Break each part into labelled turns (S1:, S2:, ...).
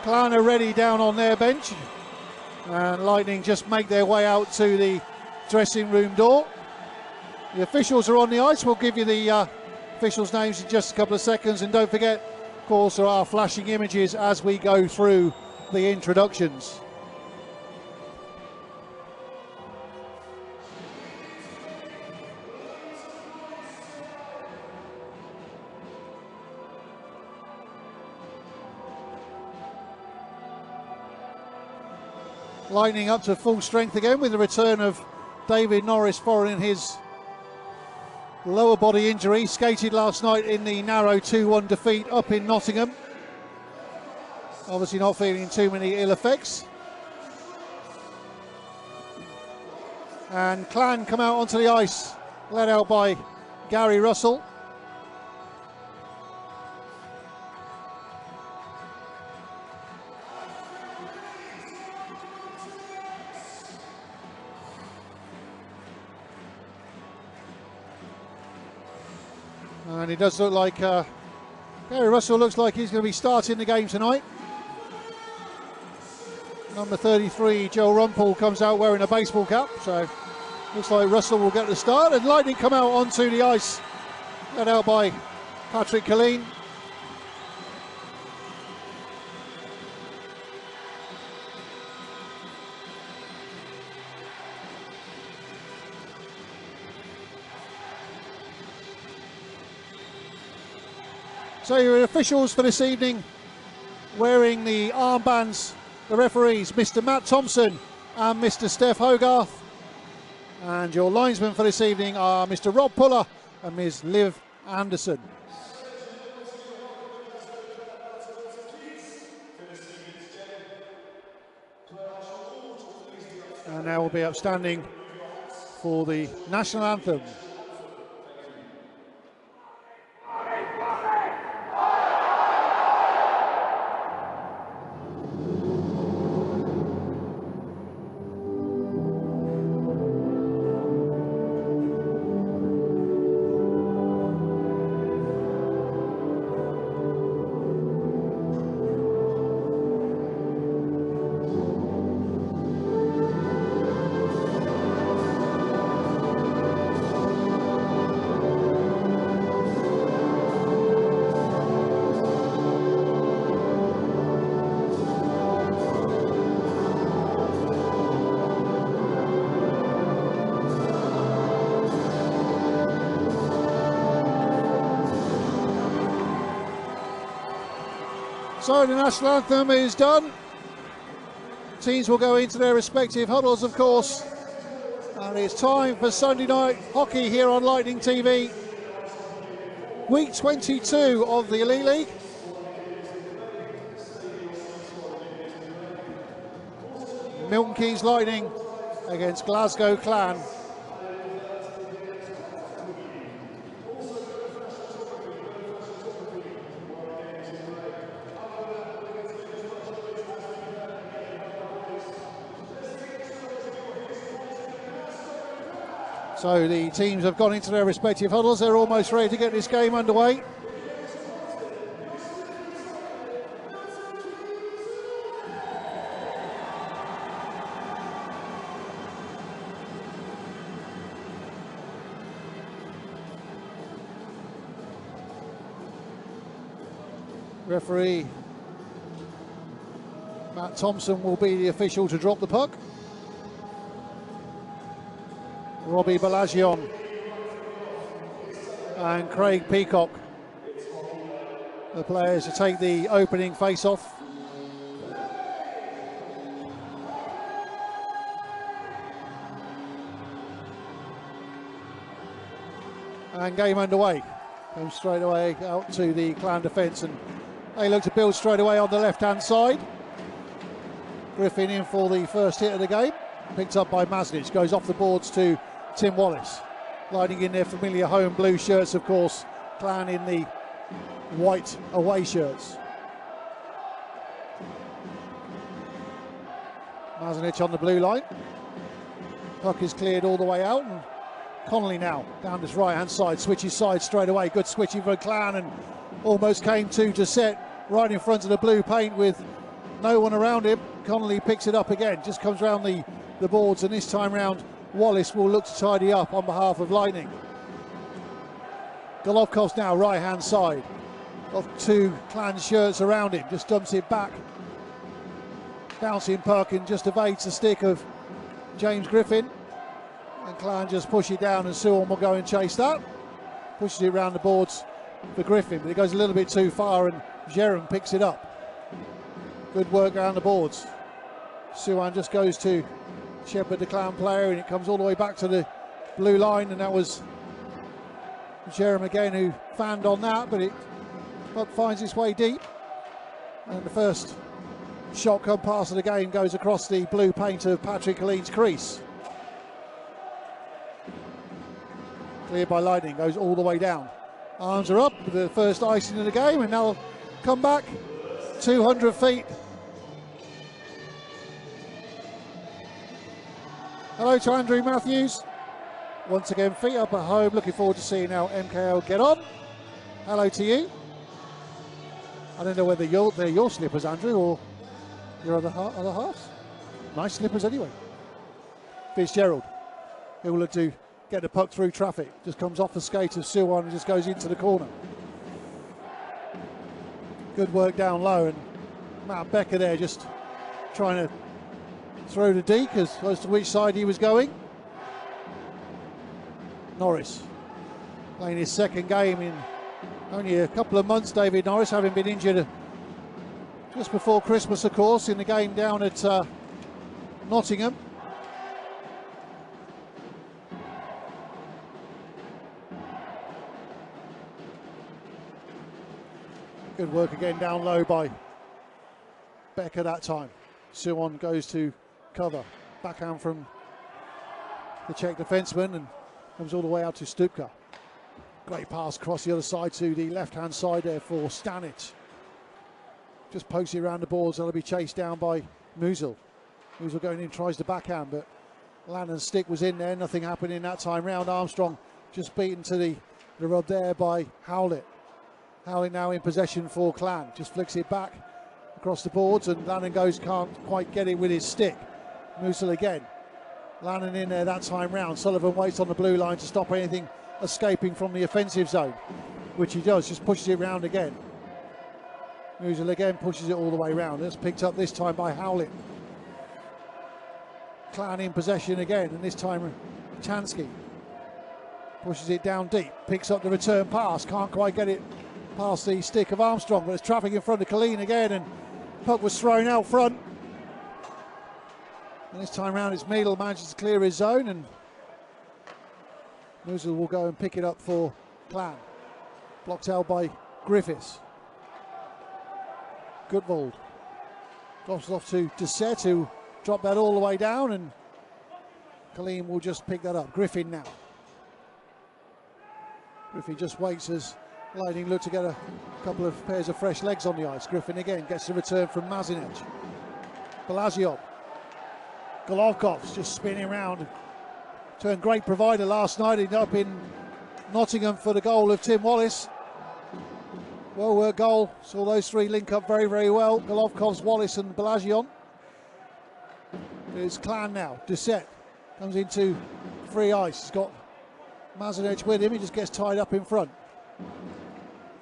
S1: Clan are ready down on their bench, and Lightning just make their way out to the dressing room door. The officials are on the ice. We'll give you the officials' names in just a couple of seconds, and don't forget, of course, there are flashing images as we go through the introductions. Lightning up to full strength again with the return of David Norris following his lower body injury. Skated last night in the narrow 2-1 defeat up in Nottingham. Obviously not feeling too many ill effects. And Clan come out onto the ice, led out by Gary Russell. And it does look like Gary Russell looks like he's going to be starting the game tonight. Number 33, Joe Rumpel, comes out wearing a baseball cap, so looks like Russell will get the start. And Lightning come out onto the ice, led out by Patrick Killeen. So your officials for this evening, wearing the armbands, the referees, Mr. Matt Thompson and Mr. Steph Hogarth. And your linesmen for this evening are Mr. Rob Puller and Ms. Liv Anderson. And now we'll be upstanding for the national anthem. So the national anthem is done. Teams will go into their respective huddles, of course. And it's time for Sunday night hockey here on Lightning TV. Week 22 of the Elite League. Milton Keynes Lightning against Glasgow Clan. So the teams have gone into their respective huddles. They're almost ready to get this game underway. Referee Matt Thompson will be the official to drop the puck. Robbie Balagion and Craig Peacock, the players to take the opening face-off. And game underway. Comes straight away out to the Clan defence, and they look to build straight away on the left-hand side. Griffin in for the first hit of the game, picked up by Masnich, goes off the boards to Tim Wallace. Lightning in their familiar home blue shirts, of course. Clan in the white away shirts. Masnich on the blue line. Puck is cleared all the way out, and Connolly now down his right hand side, switches side straight away. Good switching for Clan, and almost came to set right in front of the blue paint with no one around him. Connolly picks it up again, just comes around the boards, and this time round Wallace will look to tidy up on behalf of Lightning. Golovkov's now right hand side. Got two Clan shirts around him, just dumps it back. Bouncing puck and just evades the stick of James Griffin. And Clan just push it down, and Suwon will go and chase that. Pushes it around the boards for Griffin, but it goes a little bit too far, and Jerem picks it up. Good work around the boards. Suwon just goes to shepherd the Clan player, and it comes all the way back to the blue line, and that was Jerem again who fanned on that, but it finds its way deep. And the first shotgun pass of the game goes across the blue paint of Patrick Colleen's crease. Cleared by Lightning, goes all the way down. Arms are up with the first icing of the game, and now come back 200 feet. Hello to Andrew Matthews. Once again, feet up at home. Looking forward to seeing how MKL get on. Hello to you. I don't know whether they're your slippers, Andrew, or your other halves. Nice slippers anyway. Fitzgerald, who will look to get the puck through traffic. Just comes off the skate of Suwon and just goes into the corner. Good work down low, and Matt Becker there just trying to throw the deke as to which side he was going. Norris playing his second game in only a couple of months. David Norris, having been injured just before Christmas, of course, in the game down at Nottingham. Good work again down low by Becker that time. Suwon goes to cover. Backhand from the Czech defenseman and comes all the way out to Stupka. Great pass across the other side to the left-hand side there for Stanic. Just pokes it around the boards. That'll be chased down by Musil. Musil going in, tries the backhand, but Lannon's stick was in there. Nothing happening that time round. Armstrong just beaten to the rub there by Howlett. Howlett now in possession for Clan. Just flicks it back across the boards, and Lannon can't quite get it with his stick. Musil again. Lannon in there that time round. Sullivan waits on the blue line to stop anything escaping from the offensive zone, which he does, just pushes it round again. Musil again pushes it all the way round. It's picked up this time by Howlett. Clan in possession again, and this time Chansky pushes it down deep, picks up the return pass, can't quite get it past the stick of Armstrong, but there's traffic in front of Colleen again, and puck was thrown out front. And this time round it's Meadle manages to clear his zone, and Musil will go and pick it up for Clan. Blocked out by Griffiths. Gutvold drops it off to Dessert, who dropped that all the way down, and Colleen will just pick that up. Griffin now. Griffin just waits as Lightning look to get a couple of pairs of fresh legs on the ice. Griffin again gets the return from Mazinec. Balaziov. Golovkov's just spinning around. Turned great provider last night, ended up in Nottingham for the goal of Tim Wallace. Well worked goal. Saw those three link up very, very well. Golovkov's, Wallace and Balazion. It's Clan now. Dessert comes into free ice. He's got Mazinec with him. He just gets tied up in front.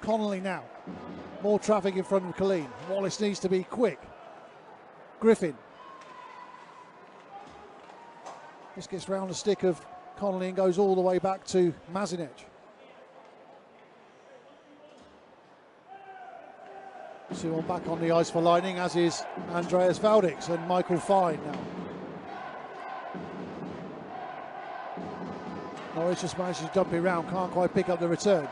S1: Connolly now. More traffic in front of Colleen. Wallace needs to be quick. Griffin. Just gets round the stick of Connolly and goes all the way back to Mazinec. Suwon back on the ice for Lightning, as is Andreas Valdix and Michael Fine now. Norris just manages to dump it around, can't quite pick up the return.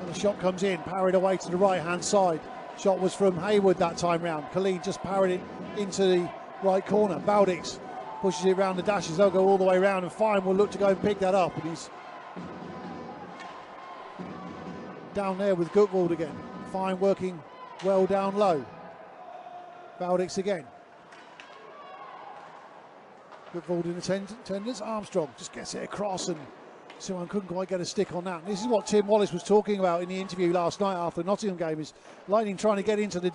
S1: And the shot comes in, parried away to the right-hand side. Shot was from Hayward that time round. Colleen just parried it into the right corner. Valdix pushes it around the dashes. They'll go all the way around, and Fine will look to go and pick that up. And he's down there with Gutvold again. Fine working well down low. Valdix again. Gutvold in attendance. Armstrong just gets it across, and Suwan couldn't quite get a stick on that. And this is what Tim Wallace was talking about in the interview last night after the Nottingham game, is Lightning trying to get into the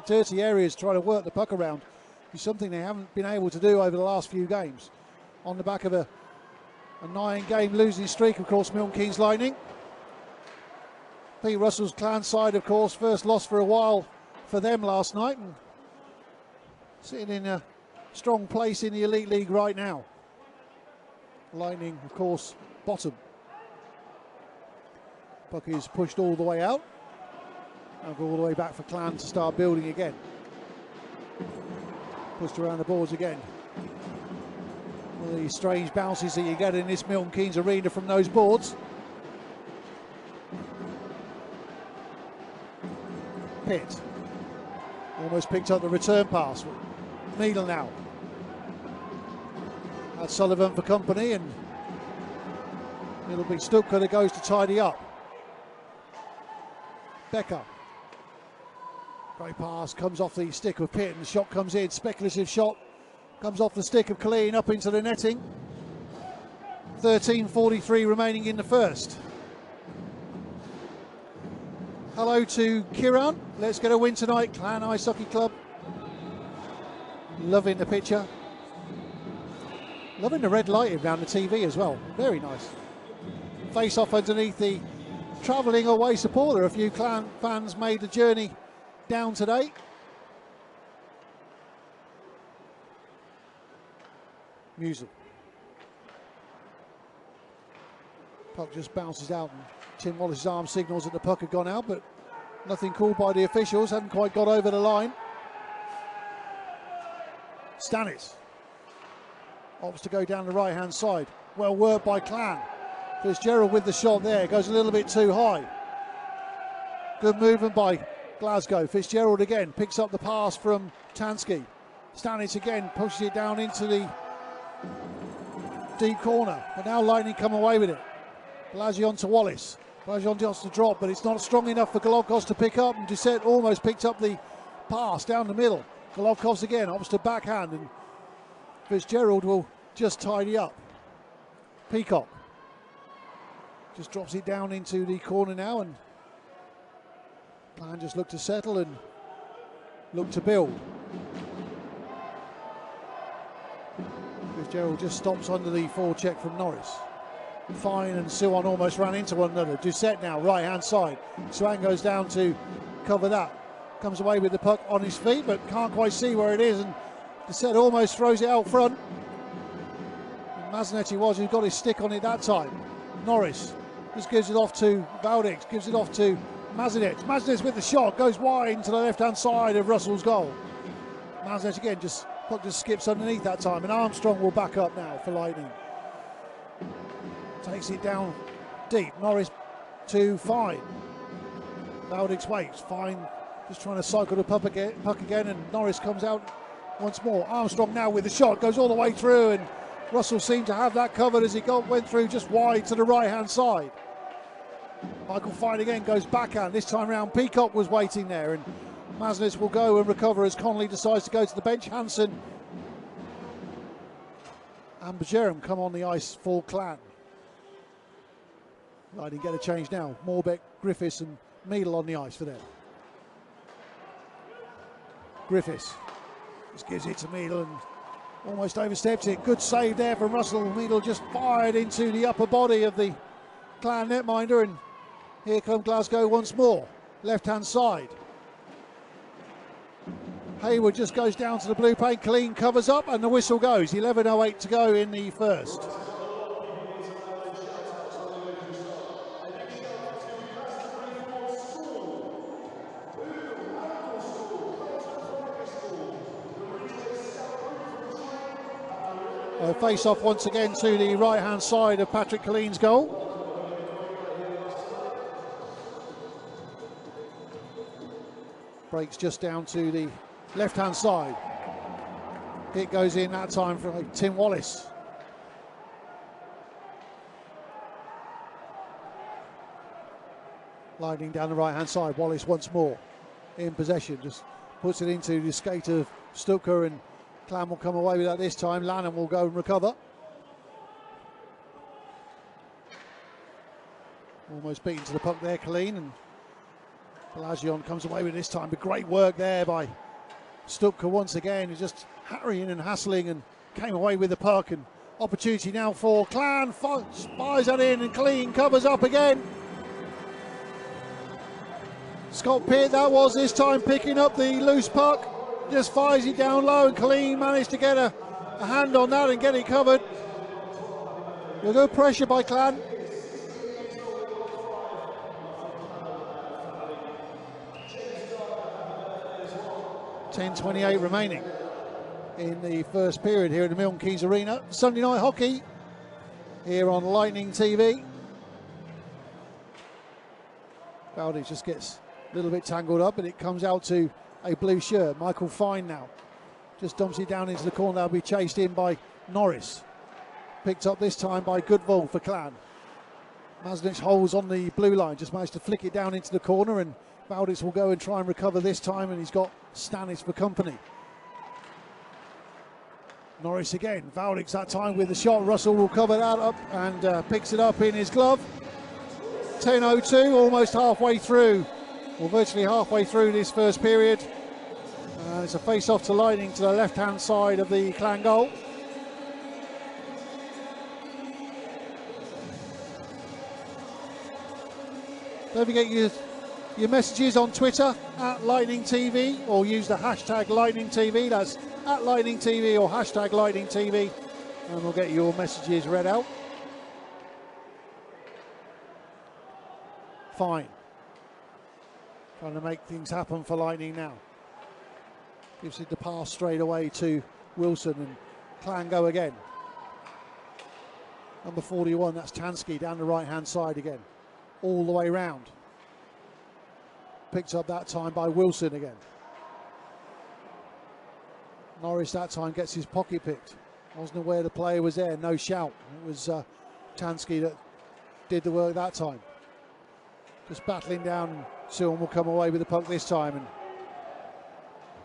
S1: dirty areas, trying to work the puck around. It's something they haven't been able to do over the last few games. On the back of a 9-game losing streak, of course, Milton Keynes Lightning. Pete Russell's Clan side, of course, first loss for a while for them last night, and sitting in a strong place in the Elite League right now. Lightning, of course, bottom. Puck is pushed all the way out. Now go all the way back for Clan to start building again. Pushed around the boards again. One of the strange bounces that you get in this Milton Keynes arena from those boards. Pitt almost picked up the return pass. Needle now. That's Sullivan for company, and it'll be Stutka that goes to tidy up. Becker. Great pass, comes off the stick of Pitt, and the shot comes in. Speculative shot comes off the stick of Colleen up into the netting. 13:43 remaining in the first. Hello to Kiran. Let's get a win tonight. Clan Ice Hockey Club. Loving the picture. Loving the red lighting around the TV as well. Very nice. Face off underneath the travelling away supporter. A few Clan fans made the journey down today. Music. Puck just bounces out, and Tim Wallace's arm signals that the puck had gone out, but nothing called by the officials. Hadn't quite got over the line. Stannis opts to go down the right hand side. Well worked by Clan. Fitzgerald with the shot there, goes a little bit too high. Good movement by Glasgow. Fitzgerald again picks up the pass from Tansky. Stannis again pushes it down into the deep corner, but now Lightning come away with it. Balaji on to Wallace. Balaji on to drop, but it's not strong enough for Golovkov to pick up, and Doucette almost picked up the pass down the middle. Golovkov's again opts to backhand, and Fitzgerald will just tidy up. Peacock just drops it down into the corner now, and Clan just look to settle and look to build. Fitzgerald just stops under the forward check from Norris. Fine and Suwan almost ran into one another. Doucette now, right hand side. Suwan goes down to cover that. Comes away with the puck on his feet, but can't quite see where it is, and Doucette almost throws it out front. Mazanet he was, who got his stick on it that time. Norris just gives it off to Valdix, gives it off to Mazanet. Mazanet with the shot, goes wide to the left hand side of Russell's goal. Mazanet again, puck just skips underneath that time, and Armstrong will back up now for Lightning. Takes it down deep. Norris to Fine. Valdix waits. Fine just trying to cycle the puck again, and Norris comes out once more. Armstrong now with the shot, goes all the way through, and Russell seemed to have that covered as he went through just wide to the right hand side. Michael Fine again goes backhand. This time round Peacock was waiting there, and Masnitz will go and recover as Connolly decides to go to the bench. Hansen and Bajerum come on the ice for Clan. Lightning get a change now. Morbeck, Griffiths and Meadle on the ice for them. Griffiths just gives it to Meadle and almost oversteps it. Good save there from Russell. Meadle just fired into the upper body of the Clan netminder, and here come Glasgow once more. Left hand side. Hayward just goes down to the blue paint. Clean covers up and the whistle goes. 11:08 to go in the first. Face off once again to the right hand side of Patrick Colleen's goal. Breaks just down to the left hand side. It goes in that time for Tim Wallace. Lightning down the right hand side. Wallace once more in possession, just puts it into the skate of Stuka, and Clan will come away with that this time. Lanham will go and recover. Almost beaten to the puck there, Colleen, and Pelagion comes away with this time. But great work there by Stupka once again, just harrying and hassling, and came away with the puck. And opportunity now for Clan, fires that in, and Colleen covers up again. Scott Pitt, that was this time, picking up the loose puck, just fires it down low, and Colleen managed to get a hand on that and get it covered. With good pressure by Clan. .10:28 remaining in the first period here at the Milton Keynes Arena. Sunday night hockey here on Lightning TV. Bowdy just gets a little bit tangled up, and it comes out to a blue shirt. Michael Fine now just dumps it down into the corner. They'll be chased in by Norris. Picked up this time by Goodvold for Clan. Masnich holds on the blue line, just managed to flick it down into the corner, and Valdis will go and try and recover this time, and he's got Stanis for company. Norris again, Valdix that time with the shot. Russell will cover that up and picks it up in his glove. 10:02, almost halfway through, or virtually halfway through this first period. It's a face-off to Lightning to the left-hand side of the Clan goal. Don't forget your messages on Twitter at Lightning TV, or use the hashtag Lightning TV. That's at Lightning TV or hashtag Lightning TV, and we'll get your messages read out. Fine. Trying to make things happen for Lightning now. Gives it the pass straight away to Wilson, and Clan go again. Number 41, that's Tansky down the right-hand side again. All the way round. Picked up that time by Wilson again. Norris that time gets his pocket picked. Wasn't aware the player was there, no shout. It was Tansky that did the work that time. Just battling down, and Silm will come away with the puck this time. And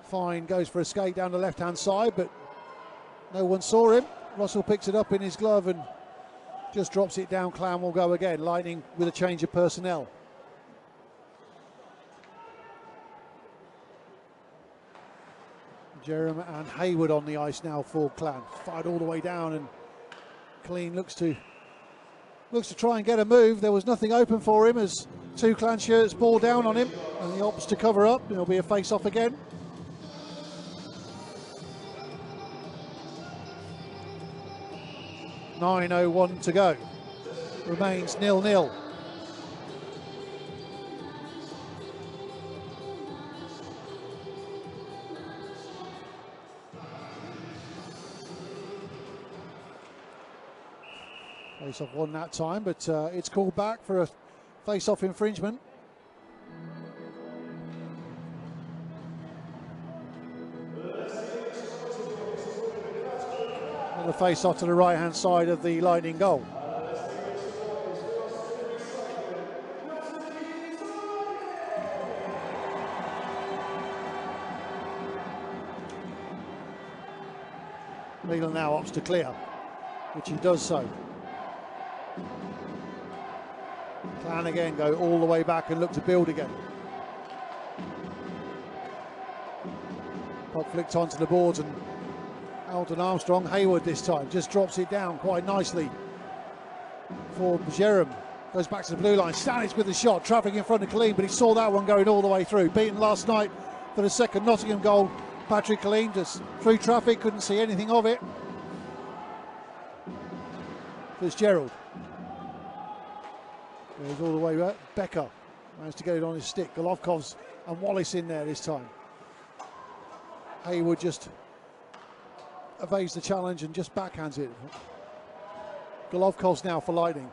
S1: Fine goes for a skate down the left-hand side, but no one saw him. Russell picks it up in his glove and just drops it down. Clan will go again. Lightning with a change of personnel. Jerem and Hayward on the ice now for Clan. Fired all the way down, and Clean looks to try and get a move. There was nothing open for him as two Clan shirts ball down on him, and he opts to cover up. There'll be a face-off again. .9:01 to go. Remains 0-0. Face-off won that time, but it's called back for a face-off infringement. And a face-off to the right-hand side of the Lightning goal. Milan now opts to clear, which he does so. Clan again go all the way back and look to build again. Puck flicked onto the boards, and Alton Armstrong, Hayward this time, just drops it down quite nicely for Jerem. Goes back to the blue line. Stanis with the shot, traffic in front of Colleen, but he saw that one going all the way through. Beaten last night for the second Nottingham goal. Patrick Colleen just through traffic, couldn't see anything of it. Fitzgerald. Goes all the way back. Becker managed to get it on his stick. Golovkov's and Wallace in there this time. Hayward just evades the challenge and just backhands it. Golovkov's now for Lightning.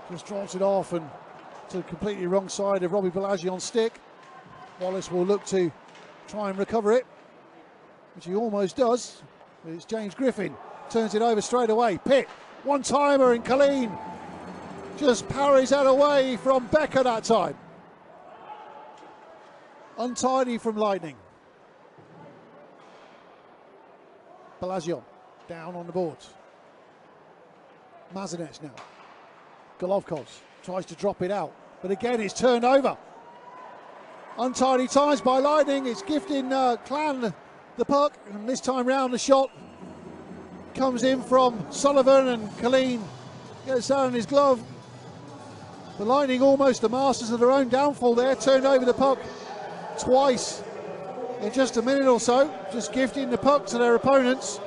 S1: Just drops it off and to the completely wrong side of Robbie Pelagion's stick. Wallace will look to try and recover it, which he almost does. But it's James Griffin. Turns it over straight away. Pitt, one-timer, and Colleen just parries that away from Becker that time. Untidy from Lightning. Pelagion down on the boards. Mazanec now. Golovkov tries to drop it out, but again it's turned over. Untidy times by Lightning. It's gifting Clan the puck, and this time round the shot comes in from Sullivan, and Colleen gets down in his glove. The Lightning, almost the masters of their own downfall there, turned over the puck twice in just a minute or so, just gifting the puck to their opponents.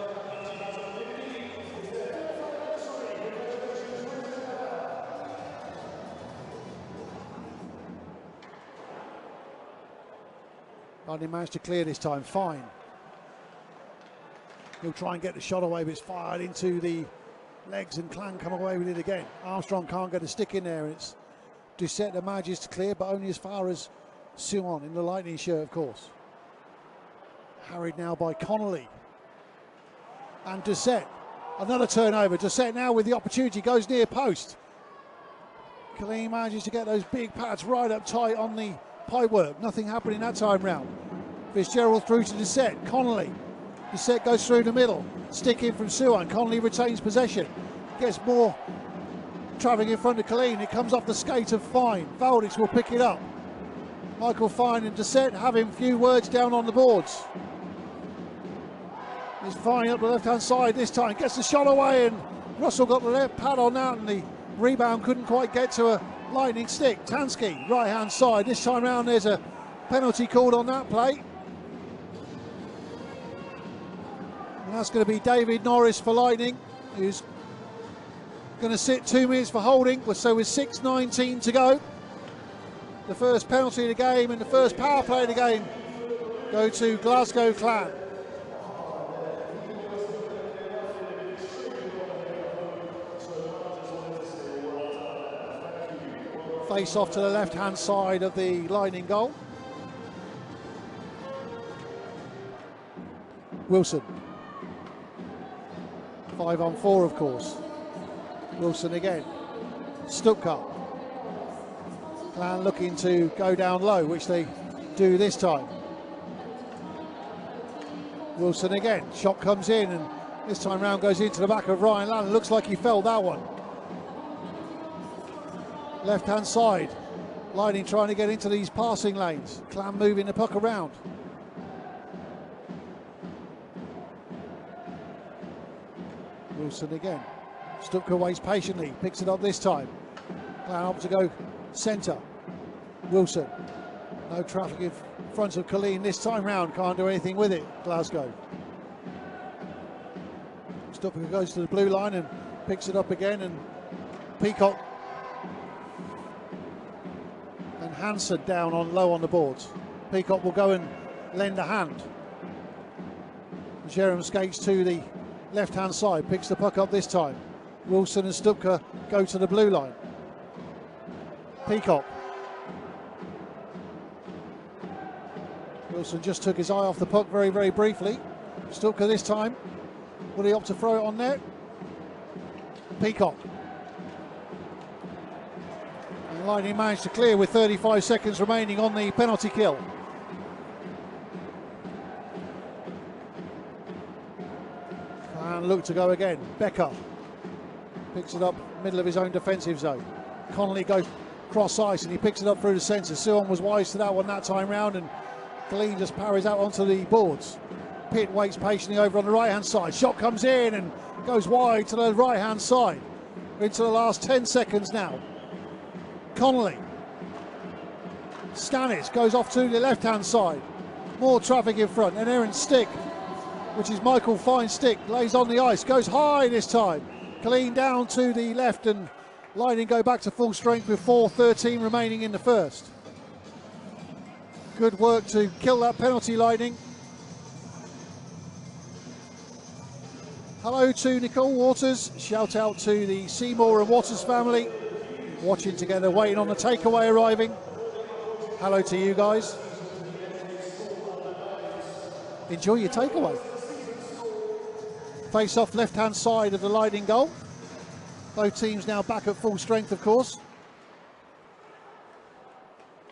S1: Lightning managed to clear this time, fine. He'll try and get the shot away, but it's fired into the legs, and Clan come away with it again. Armstrong can't get a stick in there. It's Doucette that manages to clear, but only as far as Suon in the Lightning shirt, of course. Harried now by Connolly. And Doucette, another turnover. Doucette now with the opportunity, goes near post. Colleen manages to get those big pads right up tight on the pipework. Nothing happening that time round. Fitzgerald through to Doucette. Connolly. Doucette goes through the middle. Stick in from Suon. Connolly retains possession. Gets more traffic in front of Colleen. It comes off the skate of Fine. Valdix will pick it up. Michael Fine and Doucette having a few words down on the boards. It's Fine up the left-hand side this time. Gets the shot away, and Russell got the left pad on that, and the rebound couldn't quite get to a Lightning stick. Tansky, right-hand side. This time round there's a penalty called on that play. And that's going to be David Norris for Lightning, who's going to sit 2 minutes for holding. So with 6:19 to go, the first penalty of the game and the first power play of the game go to Glasgow Clan. Face off to the left-hand side of the Lightning goal. Wilson. 5-on-4, of course. Wilson again. Stuttgart. Clan looking to go down low, which they do this time. Wilson again. Shot comes in, and this time round goes into the back of Ryan Lannon. Looks like he felt that one. Left-hand side. Lightning trying to get into these passing lanes. Clan moving the puck around. Wilson again. Stuttgart waits patiently, picks it up this time. Clan up to go centre. Wilson. No traffic in front of Colleen this time round. Can't do anything with it, Glasgow. Stuttgart goes to the blue line and picks it up again, and Peacock and Hansen down on low on the boards. Peacock will go and lend a hand. Jerem skates to the left-hand side, picks the puck up this time. Wilson and Stuttgart go to the blue line. Peacock. Wilson just took his eye off the puck very, very briefly. Stuttgart this time. Will he opt to throw it on net? Peacock. And Lightning managed to clear with 35 seconds remaining on the penalty kill. And look to go again. Becker picks it up middle of his own defensive zone. Connolly goes cross ice and he picks it up through the centre. Suon was wise to that one that time round, and Colleen just parries out onto the boards. Pitt waits patiently over on the right hand side. Shot comes in and goes wide to the right hand side. We're into the last 10 seconds now. Connolly. Stanis goes off to the left hand side. More traffic in front, and Aaron Stick, which is Michael Fine's stick, lays on the ice, goes high this time. Colleen down to the left, and Lightning go back to full strength with 4:13 remaining in the first. Good work to kill that penalty, Lightning. Hello to Nicole Waters. Shout out to the Seymour and Waters family. Watching together, waiting on the takeaway arriving. Hello to you guys. Enjoy your takeaway. Face off left-hand side of the Lightning goal. Both teams now back at full strength, of course.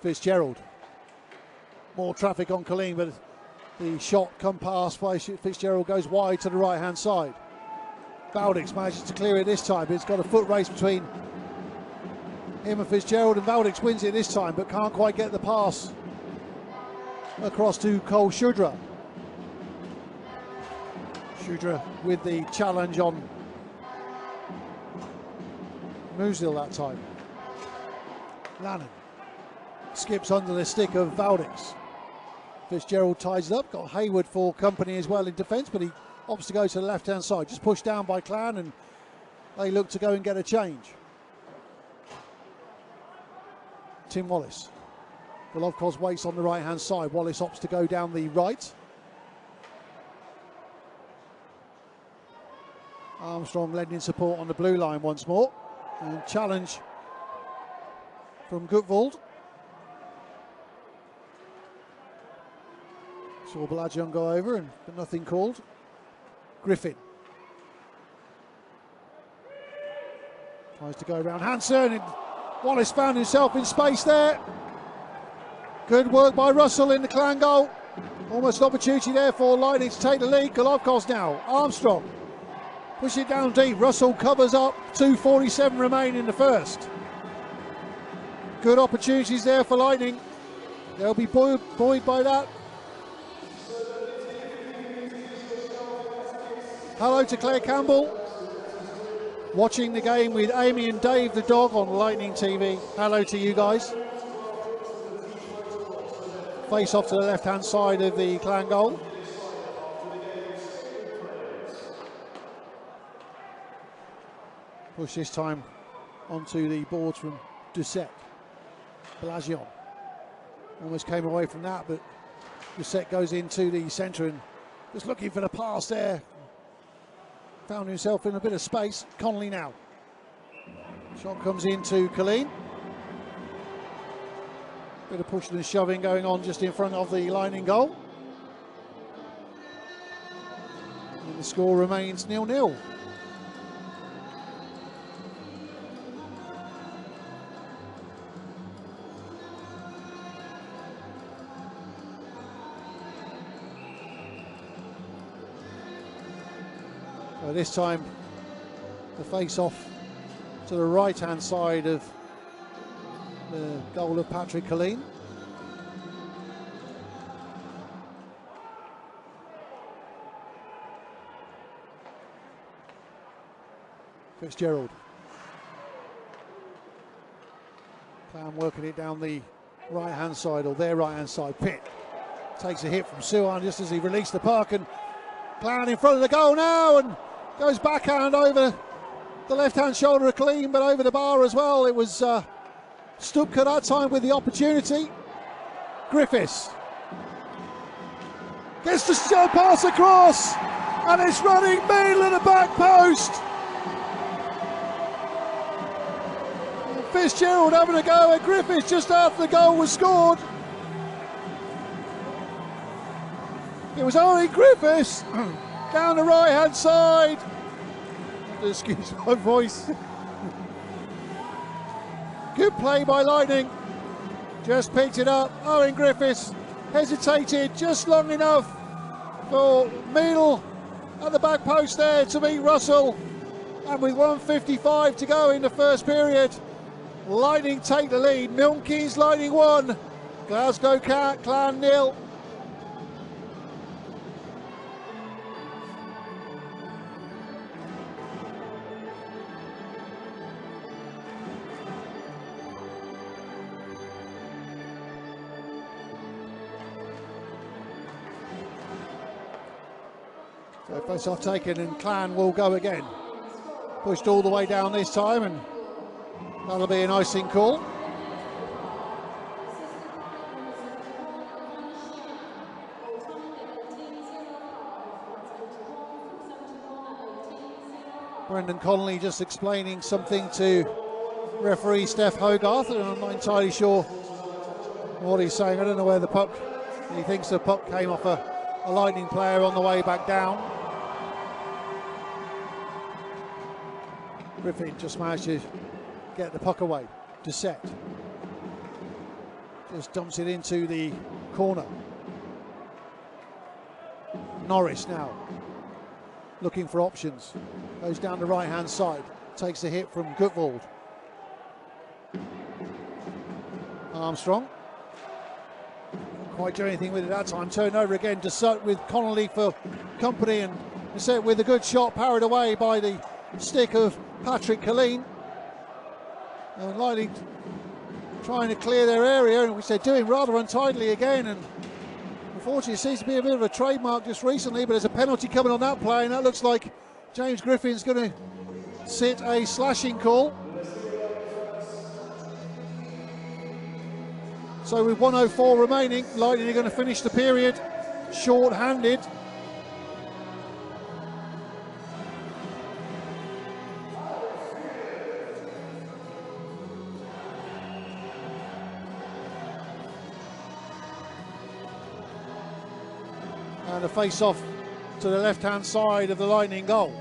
S1: Fitzgerald. More traffic on Colleen, but the shot come past by Fitzgerald, goes wide to the right-hand side. Valdix manages to clear it this time, but it's got a foot race between him and Fitzgerald, and Valdix wins it this time, but can't quite get the pass across to Cole Shudra. Shudra with the challenge on Musil that time. Lannan skips under the stick of Valdix. Fitzgerald ties it up, got Hayward for company as well in defence, but he opts to go to the left hand side, just pushed down by Clan, and they look to go and get a change. Tim Wallace. Golovkos waits on the right hand side. Wallace opts to go down the right. Armstrong lending support on the blue line once more. And challenge from Gutvold. Saw Balajian go over, but nothing called. Griffin tries to go around Hansen, and Wallace found himself in space there. Good work by Russell in the Clan goal. Almost an opportunity there for Lightning to take the lead. Golovkos now. Armstrong push it down deep. Russell covers up. 2:47 remain in the first. Good opportunities there for Lightning. They'll be buoyed by that. Hello to Claire Campbell, watching the game with Amy and Dave the dog on Lightning TV. Hello to you guys. Face off to the left hand side of the Clan goal. Push this time onto the boards from Doucette. Balajian almost came away from that, but Doucette goes into the centre and just looking for the pass there. Found himself in a bit of space. Connolly now. Shot comes into Colleen. Bit of pushing and shoving going on just in front of the Lightning goal. And the score remains 0-0. This time the face-off to the right-hand side of the goal of Patrick Colleen. Fitzgerald. Clan working it down the right-hand side, or their right-hand side. Pitt takes a hit from Suhan just as he released the puck, and Clan in front of the goal now, and goes backhand over the left-hand shoulder of Colleen, but over the bar as well. It was Stupka that time with the opportunity. Griffiths gets the pass across, and it's running middle of the back post. Fitzgerald having a go at Griffiths just after the goal was scored. It was only Griffiths down the right hand side. Excuse my voice. Good play by Lightning. Just picked it up. Owen Griffiths hesitated just long enough for Meadle at the back post there to meet Russell. And with 1:55 to go in the first period, Lightning take the lead. Milton Keynes Lightning 1, Glasgow Clan 0. So face off taken, and Clan will go again. Pushed all the way down this time, and that'll be an icing call. Brendan Connolly just explaining something to referee Steph Hogarth, and I'm not entirely sure what he's saying. I don't know where the puck, he thinks the puck came off a Lightning player on the way back down. Griffin just managed to get the puck away. Doucette just dumps it into the corner. Norris now looking for options. Goes down the right hand side. Takes a hit from Gutvold. Armstrong. Couldn't quite do anything with it that time. Turned over again to Sut with Connolly for company, and set with a good shot parried away by the stick of Patrick Colleen. And Lightning trying to clear their area, which they're doing rather untidily again, and unfortunately it seems to be a bit of a trademark just recently, but there's a penalty coming on that play, and that looks like James Griffin's going to sit a slashing call. So with 1:04 remaining, Lightning are going to finish the period short-handed. And a face-off to the left-hand side of the Lightning goal.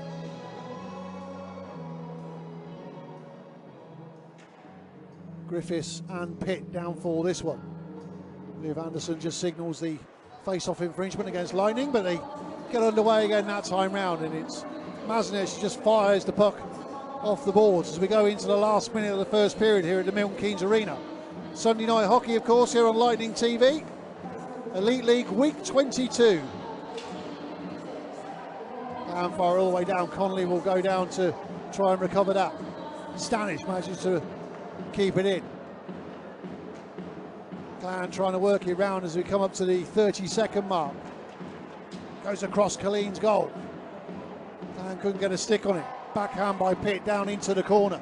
S1: Griffiths and Pitt down for this one. Liv Anderson just signals the face-off infringement against Lightning, but they get underway again that time round, and it's Mazinec just fires the puck off the boards as we go into the last minute of the first period here at the Milton Keynes Arena. Sunday night hockey, of course, here on Lightning TV. Elite League Week 22. And far all the way down. Connolly will go down to try and recover that. Stanish manages to keep it in. Clan trying to work it round as we come up to the 30-second mark. Goes across Colleen's goal. Clan couldn't get a stick on it. Backhand by Pitt down into the corner.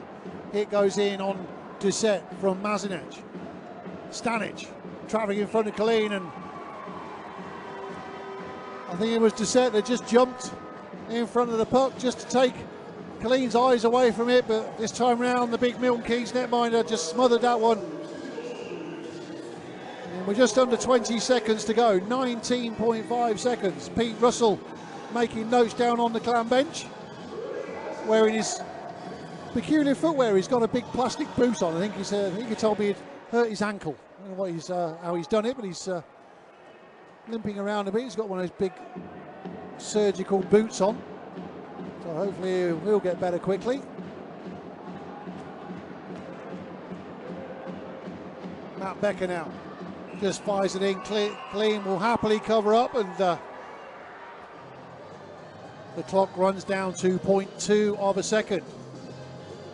S1: Hit goes in on Doucette from Mazinec. Stanic travelling in front of Colleen, and I think it was Doucette that just jumped in front of the puck just to take Colleen's eyes away from it, but this time round the big Milton Keynes netminder just smothered that one. And we're just under 20 seconds to go, 19.5 seconds. Pete Russell making notes down on the Clan bench, wearing his peculiar footwear. He's got a big plastic boot on. I think he told me it hurt his ankle. I don't know how he's done it, but he's limping around a bit. He's got one of those big surgical boots on, so hopefully he'll get better quickly. Matt Becker now just fires it in clean, will happily cover up, and the clock runs down to 0.2 of a second.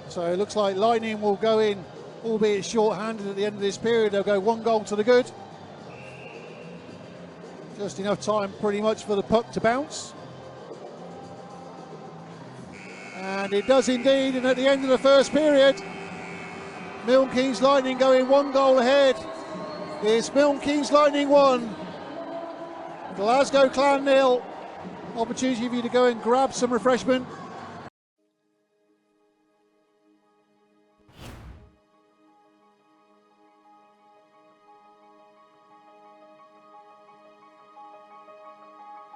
S1: So it looks like Lightning will go in, albeit short-handed at the end of this period. They'll go 1 goal to the good. Just enough time pretty much for the puck to bounce. And it does indeed, and at the end of the first period, Milton Keynes Lightning going 1 goal ahead. It's Milton Keynes Lightning 1, Glasgow Clan 0. Opportunity for you to go and grab some refreshment.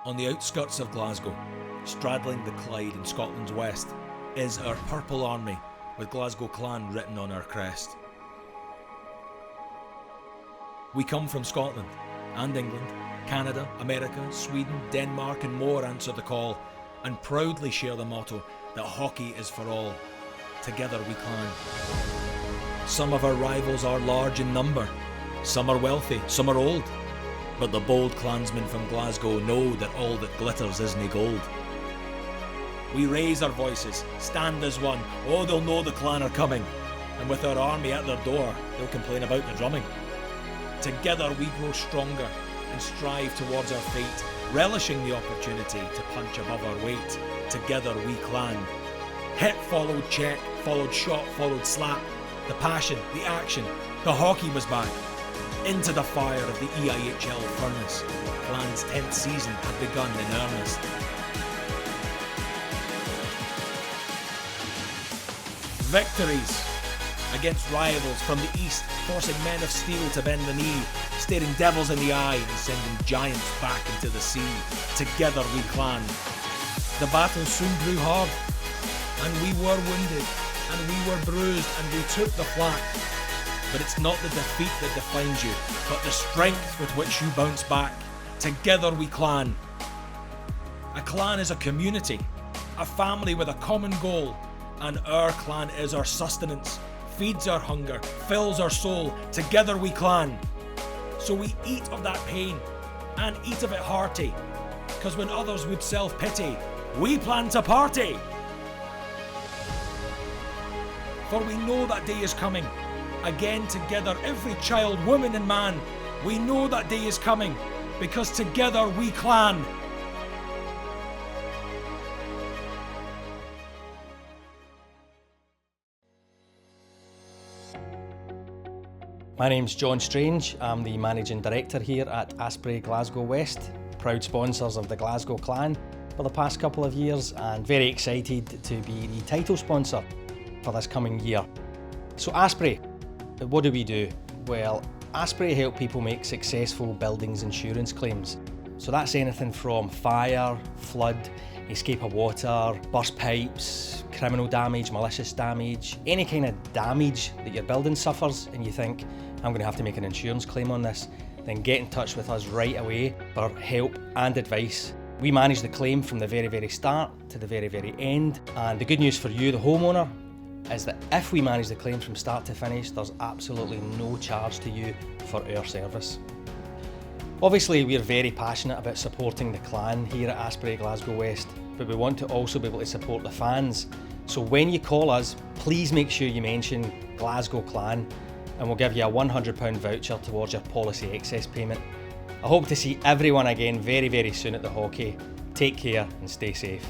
S2: On the outskirts of Glasgow, straddling the Clyde in Scotland's west, is our Purple Army with Glasgow Clan written on our crest. We come from Scotland and England, Canada, America, Sweden, Denmark and more answer the call, and proudly share the motto that hockey is for all. Together we climb. Some of our rivals are large in number, some are wealthy, some are old. But the bold clansmen from Glasgow know that all that glitters isn't gold. We raise our voices, stand as one. Oh, they'll know the clan are coming, and with our army at their door, they'll complain about the drumming. Together we grow stronger and strive towards our fate, relishing the opportunity to punch above our weight. Together we clan. Hit followed check, followed shot, followed slap. The passion, the action, the hockey was back. Into the fire of the EIHL furnace, Clan's 10th season had begun in earnest. Victories against rivals from the east, forcing men of steel to bend the knee, staring devils in the eye and sending giants back into the sea. Together we clan. The battle soon grew hard, and we were wounded, and we were bruised, and we took the flak. But it's not the defeat that defines you, but the strength with which you bounce back. Together we clan. A clan is a community, a family with a common goal, and our clan is our sustenance, feeds our hunger, fills our soul. Together we clan. So we eat of that pain, and eat of it hearty. 'Cause when others would self-pity, we plan to party. For we know that day is coming. Again together, every child, woman and man. We know that day is coming, because together we clan.
S3: My name's John Strange. I'm the Managing Director here at Asprey Glasgow West, proud sponsors of the Glasgow Clan for the past couple of years, and very excited to be the title sponsor for this coming year. So Asprey, what do we do? Well, Asprey help people make successful buildings insurance claims. So that's anything from fire, flood, escape of water, burst pipes, criminal damage, malicious damage, any kind of damage that your building suffers and you think, I'm going to have to make an insurance claim on this, then get in touch with us right away for help and advice. We manage the claim from the very start to the very end, and the good news for you, the homeowner, is that if we manage the claim from start to finish, there's absolutely no charge to you for our service. Obviously, we're very passionate about supporting the clan here at Asprey Glasgow West, but we want to also be able to support the fans. So when you call us, please make sure you mention Glasgow Clan, and we'll give you a £100 voucher towards your policy excess payment. I hope to see everyone again very soon at the hockey. Take care and stay safe.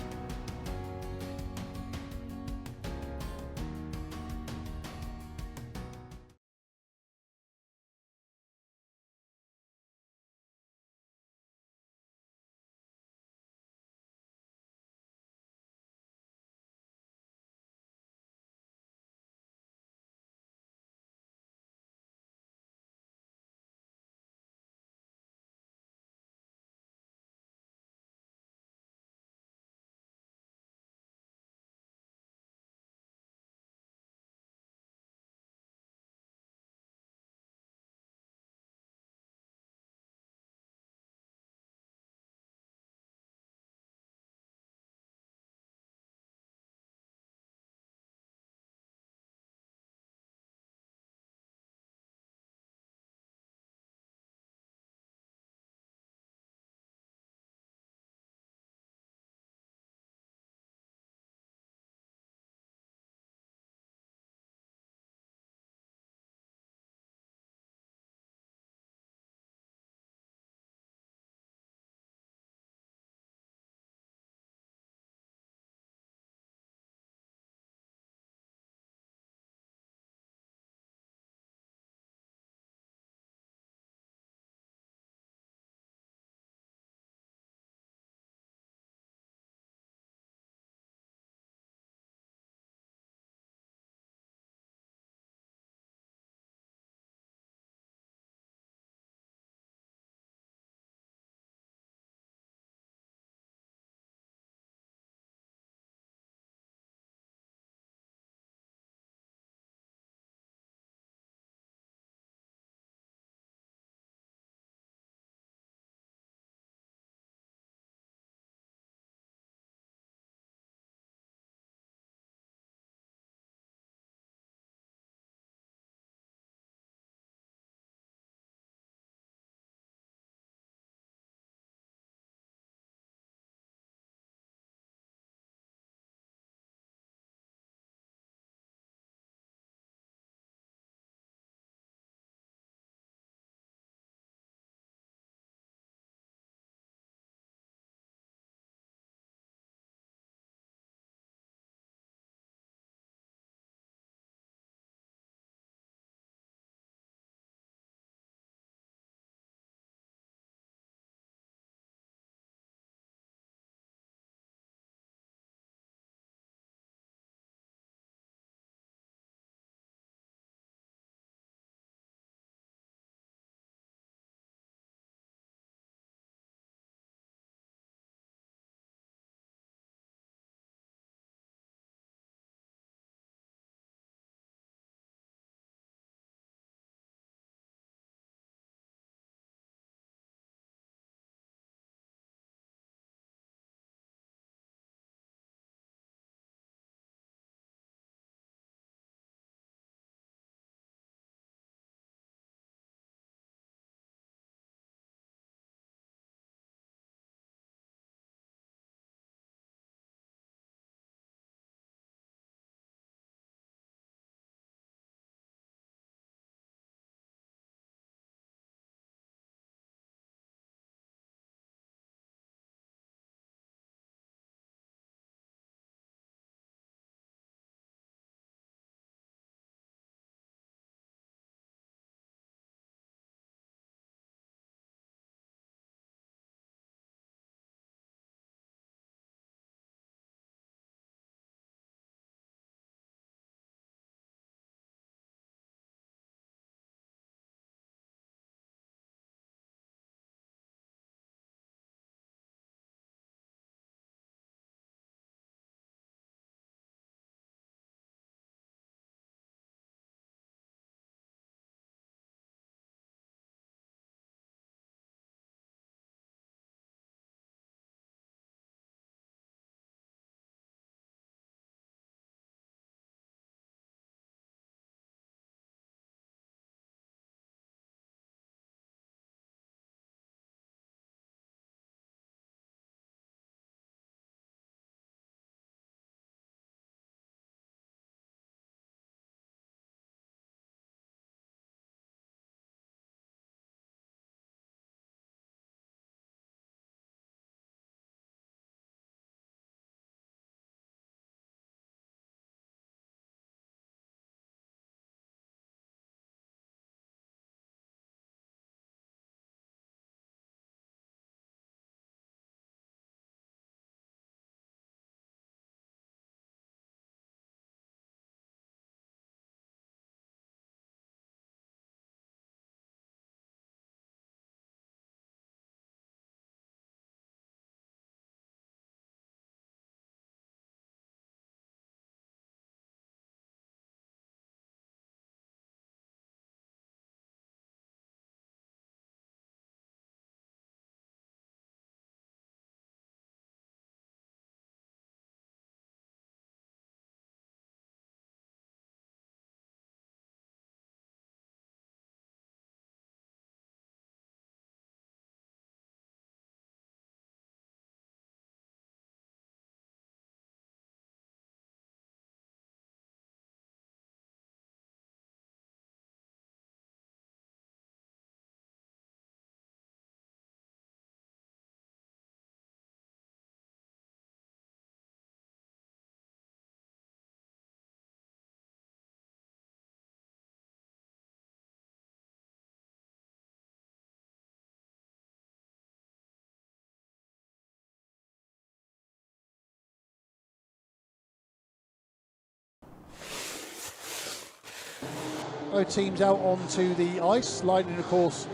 S1: Both teams out onto the ice. Lightning, of course,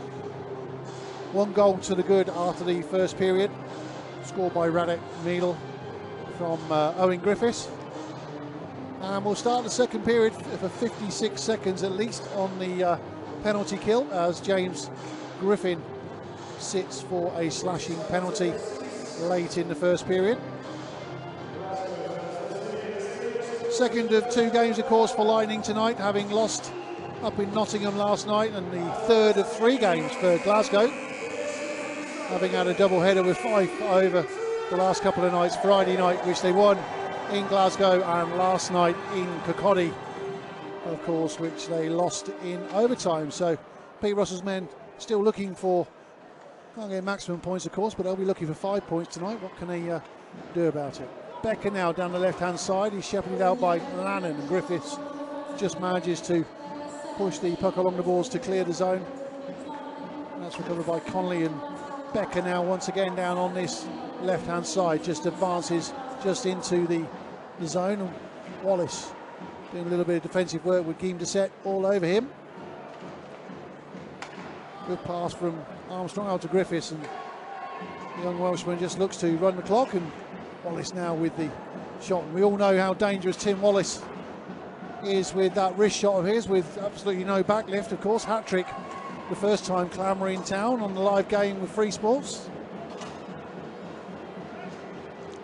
S1: 1 goal to the good after the first period, scored by Radek Meadle from Owen Griffiths. And we'll start the second period for 56 seconds at least on the penalty kill, as James Griffin sits for a slashing penalty late in the first period. Second of 2 games, of course, for Lightning tonight, having lost up in Nottingham last night, and the third of 3 games for Glasgow, having had a double header with Fife over the last couple of nights. Friday night, which they won in Glasgow, and last night in Kirkcaldy, of course, which they lost in overtime. So Pete Russell's men still looking for, can't get maximum points, of course, but they'll be looking for 5 points tonight. What can they do about it? Becker now down the left-hand side. He's shepherded out by Lannon, and Griffiths just manages to push the puck along the boards to clear the zone. And that's recovered by Connolly, and Becker now once again down on this left-hand side, just advances just into the zone, and Wallace doing a little bit of defensive work with Guillaume Dessette all over him. Good pass from Armstrong out to Griffiths, and the young Welshman just looks to run the clock, and Wallace now with the shot. And we all know how dangerous Tim Wallace is with that wrist shot of his, with absolutely no backlift, of course. Hat-trick the first time Clammer in town on the live game with Free Sports.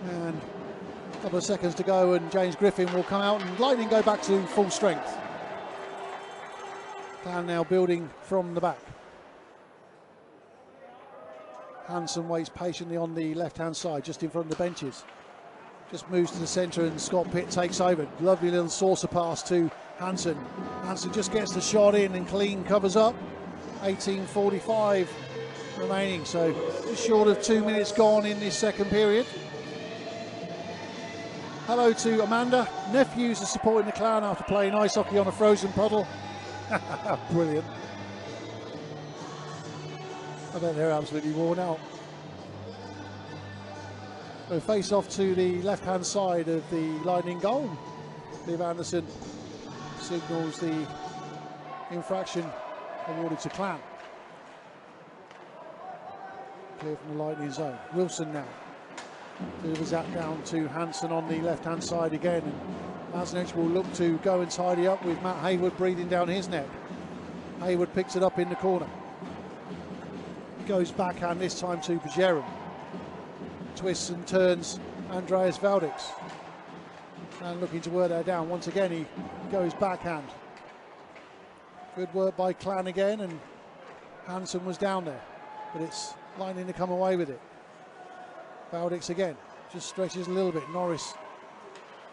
S1: And a couple of seconds to go, and James Griffin will come out, and Lightning go back to full strength. Clan now building from the back. Hansen waits patiently on the left-hand side, just in front of the benches. Just moves to the centre, and Scott Pitt takes over. Lovely little saucer pass to Hansen. Hansen just gets the shot in, and clean covers up. 18:45 remaining, so just short of 2 minutes gone in this second period. Hello to Amanda. Nephews are supporting the Clan after playing ice hockey on a frozen puddle. Brilliant. I bet they're absolutely worn out. So face off to the left-hand side of the Lightning goal. Liv Anderson signals the infraction awarded to Clan. Clear from the Lightning zone. Wilson now delivers that down to Hansen on the left-hand side again, and Masnich will look to go and tidy up with Matt Hayward breathing down his neck. Hayward picks it up in the corner. Goes backhand this time to Bajerum. Twists and turns Andreas Valdix. And looking to wear that down. Once again, he goes backhand. Good work by Clan again, and Hansen was down there. But it's Lightning to come away with it. Valdix again, just stretches a little bit. Norris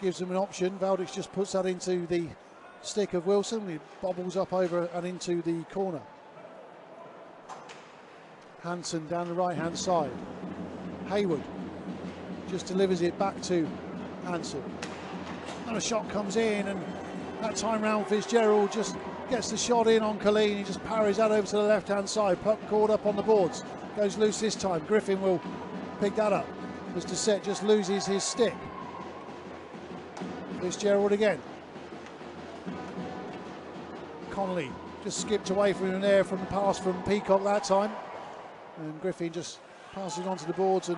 S1: gives him an option. Valdix just puts that into the stick of Wilson. He bobbles up over and into the corner. Hansen down the right-hand side. Hayward just delivers it back to Hansen. And a shot comes in, and that time round Fitzgerald just gets the shot in on Colleen. He just parries that over to the left-hand side. Puck caught up on the boards. Goes loose this time. Griffin will pick that up as Dessette just loses his stick. Fitzgerald again. Connolly just skipped away from him there from the pass from Peacock that time. And Griffin just passes onto the boards, and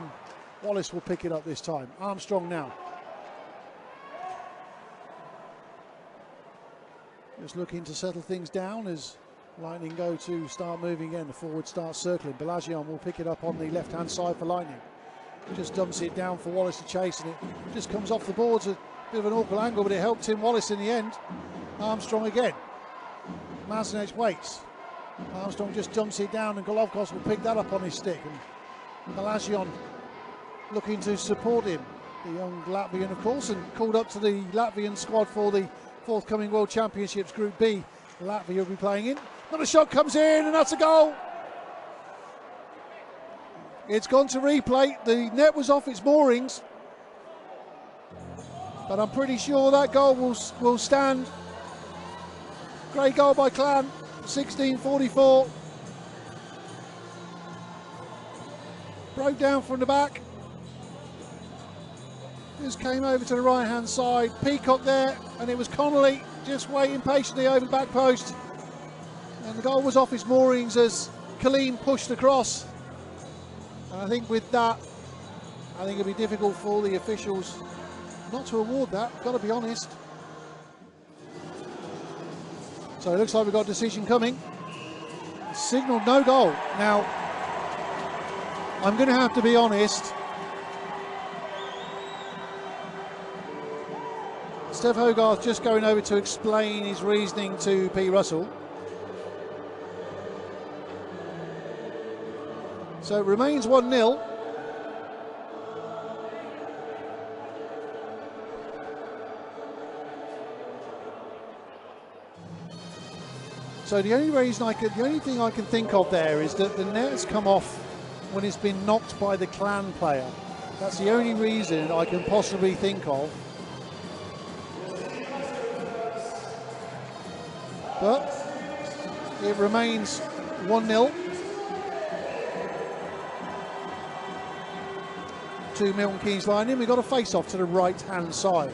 S1: Wallace will pick it up this time. Armstrong now. Just looking to settle things down as Lightning go to start moving again. The forward starts circling. Balagian will pick it up on the left-hand side for Lightning. Just dumps it down for Wallace to chase, and it just comes off the boards. A bit of an awkward angle, but it helped Tim Wallace in the end. Armstrong again. Masnech waits. Armstrong just dumps it down, and Golovkos will pick that up on his stick. And Balagian looking to support him. The young Latvian, of course, and called up to the Latvian squad for the forthcoming World Championships Group B. Latvia will be playing in. Another shot comes in, and that's a goal. It's gone to replay. The net was off its moorings, but I'm pretty sure that goal will stand. Great goal by Clan. 16:44. Broke down from the back. Just came over to the right hand side. Peacock there, and it was Connolly just waiting patiently over the back post. And the goal was off his moorings as Kaleem pushed across. And I think with that, I think it'll be difficult for the officials not to award that, got to be honest. So it looks like we've got a decision coming. Signal no goal. Now, I'm going to have to be honest. Steph Hogarth just going over to explain his reasoning to Pete Russell. So it remains 1-0. So the only thing I can think of there is that the net has come off when it's been knocked by the Clan player. That's the only reason I can possibly think of. But it remains 1-0 to Milton Keynes Lightning. We've got a face-off to the right-hand side.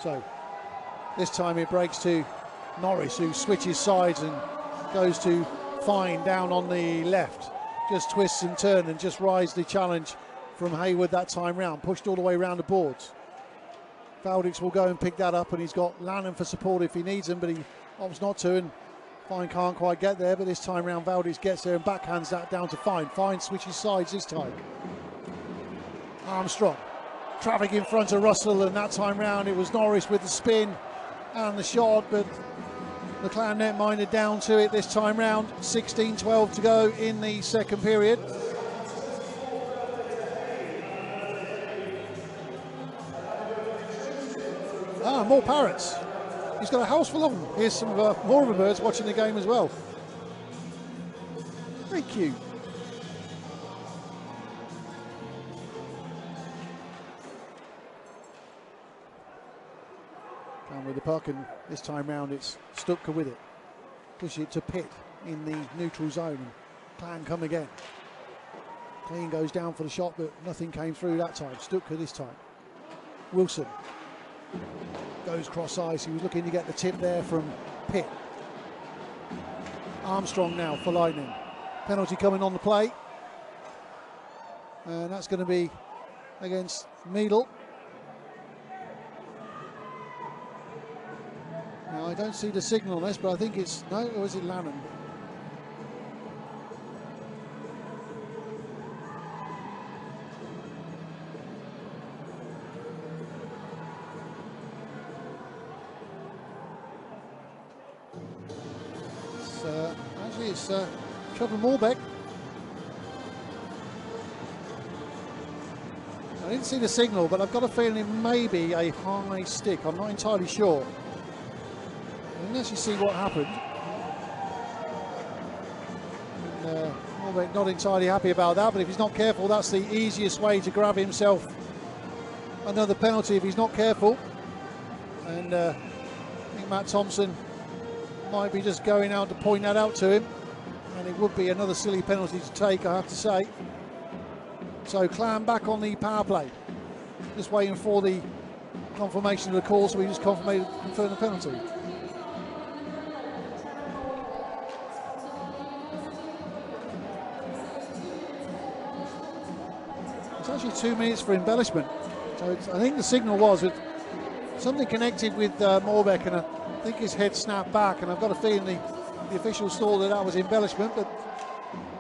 S1: So this time it breaks to Norris, who switches sides and goes to Fine down on the left. Just twists and turns and just rides the challenge from Hayward that time round. Pushed all the way around the boards. Valdix will go and pick that up, and he's got Lannon for support if he needs him, but he opts not to, and Fine can't quite get there. But this time round Valdix gets there and backhands that down to Fine. Fine switches sides this time. Armstrong. Traffic in front of Russell, and that time round it was Norris with the spin and the shot, but the Clan netminder down to it this time round. 16-12 to go in the second period. More parrots. He's got a house full of them. Here's some more of the birds watching the game as well. Very cute. Down with the puck, and this time round it's Stutka with it. Push it to Pitt in the neutral zone, and Clan come again. Clean goes down for the shot, but nothing came through that time. Stutka this time. Wilson goes cross ice. He was looking to get the tip there from Pitt. Armstrong now for Lightning. Penalty coming on the play, and that's going to be against Meadle. Now I don't see the signal on this, but I think it's no, or is it Lannon? Actually, it's Trevor Morbeck. I didn't see the signal, but I've got a feeling it may be a high stick. I'm not entirely sure. Unless you see what happened. Morbeck not entirely happy about that, but if he's not careful, that's the easiest way to grab himself another penalty if he's not careful. And I think Matt Thompson might be just going out to point that out to him, and it would be another silly penalty to take, I have to say. So Clan back on the power play, just waiting for the confirmation of the call, so we just confirm the penalty. It's actually 2 minutes for embellishment, so I think the signal was with something connected with Morbeck, and I think his head snapped back, and I've got a feeling the officials thought that was embellishment. But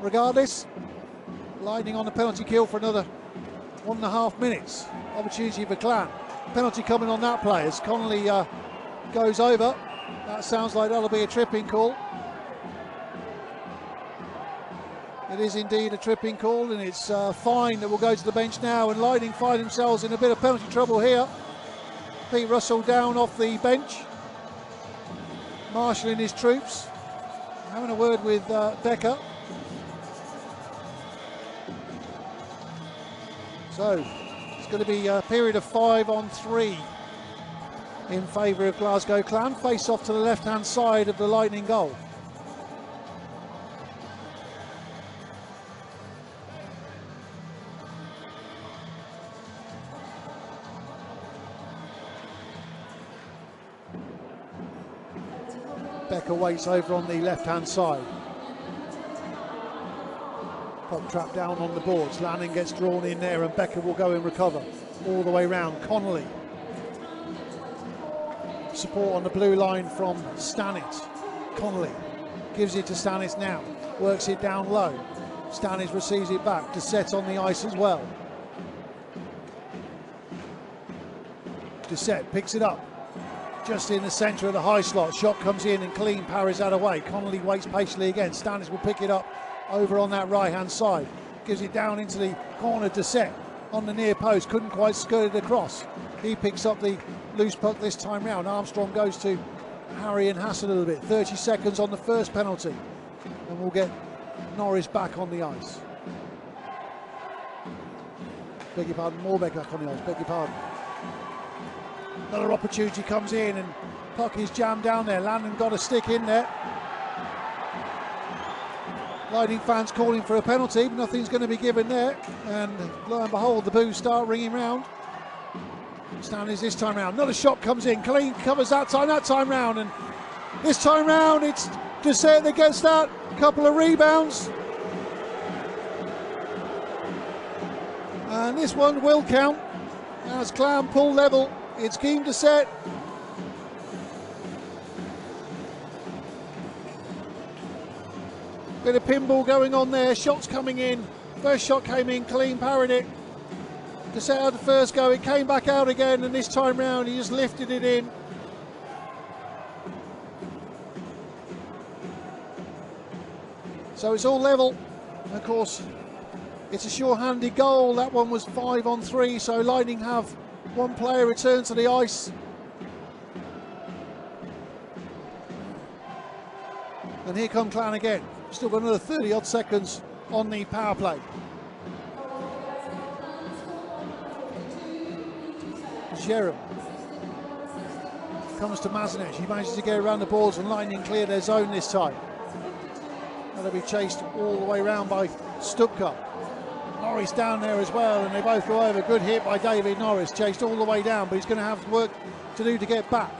S1: regardless, Lightning on the penalty kill for another 1.5 minutes. Opportunity for Clan. Penalty coming on that play as Connolly goes over. That sounds like that'll be a tripping call. It is indeed a tripping call, and it's Fine that will go to the bench now, and Lightning find themselves in a bit of penalty trouble here. Pete Russell down off the bench, marshalling his troops, having a word with Becker. So it's going to be a period of 5-on-3 in favour of Glasgow Clan. Face off to the left-hand side of the Lightning goal. Becker waits over on the left-hand side. Pop trap down on the boards. Lanning gets drawn in there and Becker will go and recover. All the way round. Connolly. Support on the blue line from Stanitz. Connolly gives it to Stanitz now. Works it down low. Stanitz receives it back. Doucette on the ice as well. Doucette picks it up. Just in the centre of the high slot. Shot comes in and clean parries that away. Connolly waits patiently again. Stanitz will pick it up over on that right hand side. Gives it down into the corner. Doucette on the near post. Couldn't quite skirt it across. He picks up the loose puck this time round. Armstrong goes to Harry and Hass a little bit. 30 seconds on the first penalty. And we'll get Norris back on the ice. Beg your pardon, Moorbeck back on the ice. Beg your pardon. Another opportunity comes in and puck is jammed down there. Landon got a stick in there. Lightning fans calling for a penalty, but nothing's going to be given there. And lo and behold, the boos start ringing round. Stanley's this time round. Another shot comes in. Clean covers that time round. And this time round, it's Doucette that gets that. Couple of rebounds. And this one will count as Clown pull level. It's Guillaume Doucette. Bit of pinball going on there. Shots coming in. First shot came in, clean parried it. Doucette had the first go. It came back out again, and this time round he just lifted it in. So it's all level. And of course, it's a sure-handed goal. That one was 5-on-3, so Lightning have one player return to the ice. And here come Clan again. Still got another 30-odd seconds on the power play. Jerem comes to Mazinec. He manages to get around the boards and Lightning clear their zone this time. That'll be chased all the way around by Stupka. Norris down there as well, and they both go over. Good hit by David Norris, chased all the way down, but he's going to have work to do to get back.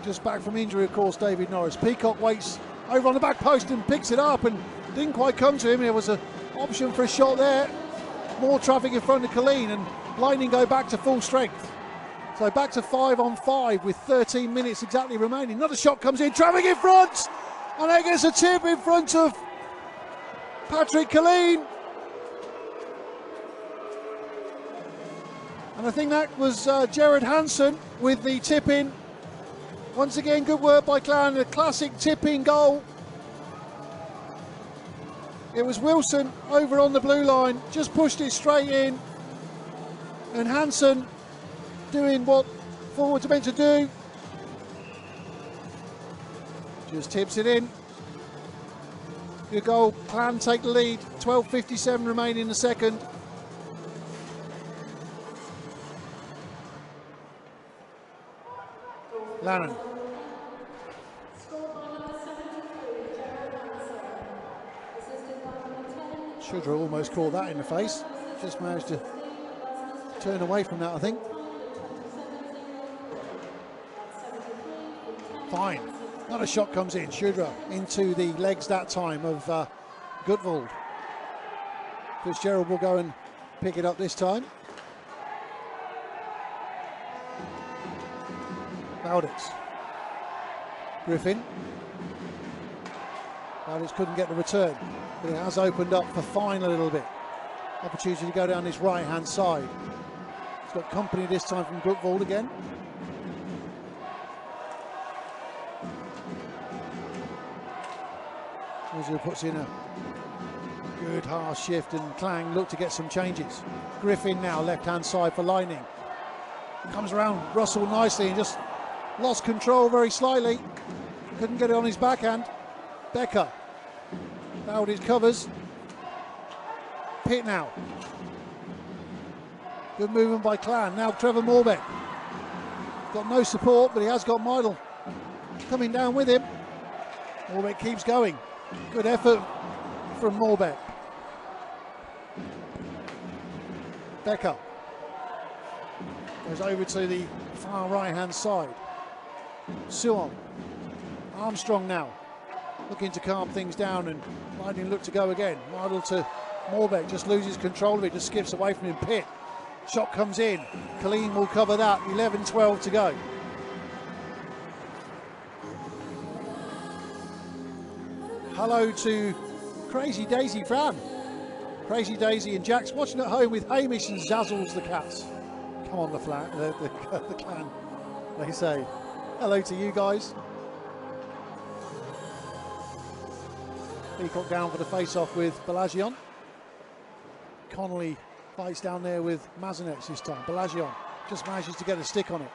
S1: Just back from injury, of course, David Norris. Peacock waits over on the back post and picks it up and didn't quite come to him. There was an option for a shot there. More traffic in front of Colleen, and Lightning go back to full strength. So back to 5-on-5 with 13 minutes exactly remaining. Another shot comes in, traffic in front, and that gets a tip in front of Patrick Colleen. And I think that was Jared Hansen with the tip in. Once again, good work by Clan, a classic tip-in goal. It was Wilson over on the blue line, just pushed it straight in. And Hansen doing what forwards are meant to do. Just tips it in. Good goal, Clan take the lead, 12:57 remaining in the second. Lannon. Shudra almost caught that in the face. Just managed to turn away from that, I think. Fine. Another shot comes in. Shudra into the legs that time of Gutvold. Fitzgerald will go and pick it up this time. Bowditz. Griffin. Bowditz couldn't get the return, but it has opened up for Fine a little bit. Opportunity to go down this right hand side. He's got company this time from Gutvold again. Ozil puts in a good harsh shift and Clang look to get some changes. Griffin now left hand side for Lightning. Comes around Russell nicely and just lost control very slightly. Couldn't get it on his backhand. Becker. Bowditz covers. Pitt now. Good movement by Clan. Now Trevor Moorbeck. Got no support, but he has got Meidel coming down with him. Moorbeck keeps going. Good effort from Moorbeck. Becker goes over to the far right hand side. Suon. Armstrong now, looking to calm things down, and Lightning look to go again. Idle to Morbeck, just loses control of it, just skips away from him. Pitt, shot comes in. Colleen will cover that. 11-12 to go. Hello to Crazy Daisy Fran. Crazy Daisy and Jack's watching at home with Hamish and Zazzles the cats. Come on, the clan, they say. Hello to you guys. Peacock down for the face-off with Balagion. Connolly fights down there with Mazinec this time. Balagion just manages to get a stick on it.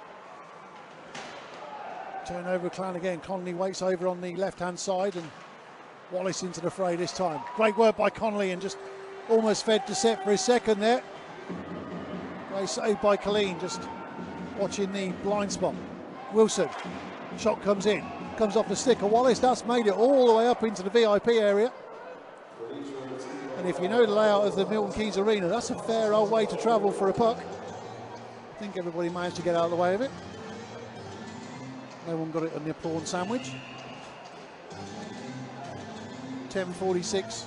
S1: Turnover Clan again. Connolly waits over on the left-hand side, and Wallace into the fray this time. Great work by Connolly, and just almost fed to set for his second there. Great save by Colleen, just watching the blind spot. Wilson, shot comes in, comes off the stick of Wallace. That's made it all the way up into the VIP area. And if you know the layout of the Milton Keynes Arena, that's a fair old way to travel for a puck. I think everybody managed to get out of the way of it. No one got it on their prawn sandwich. 10:46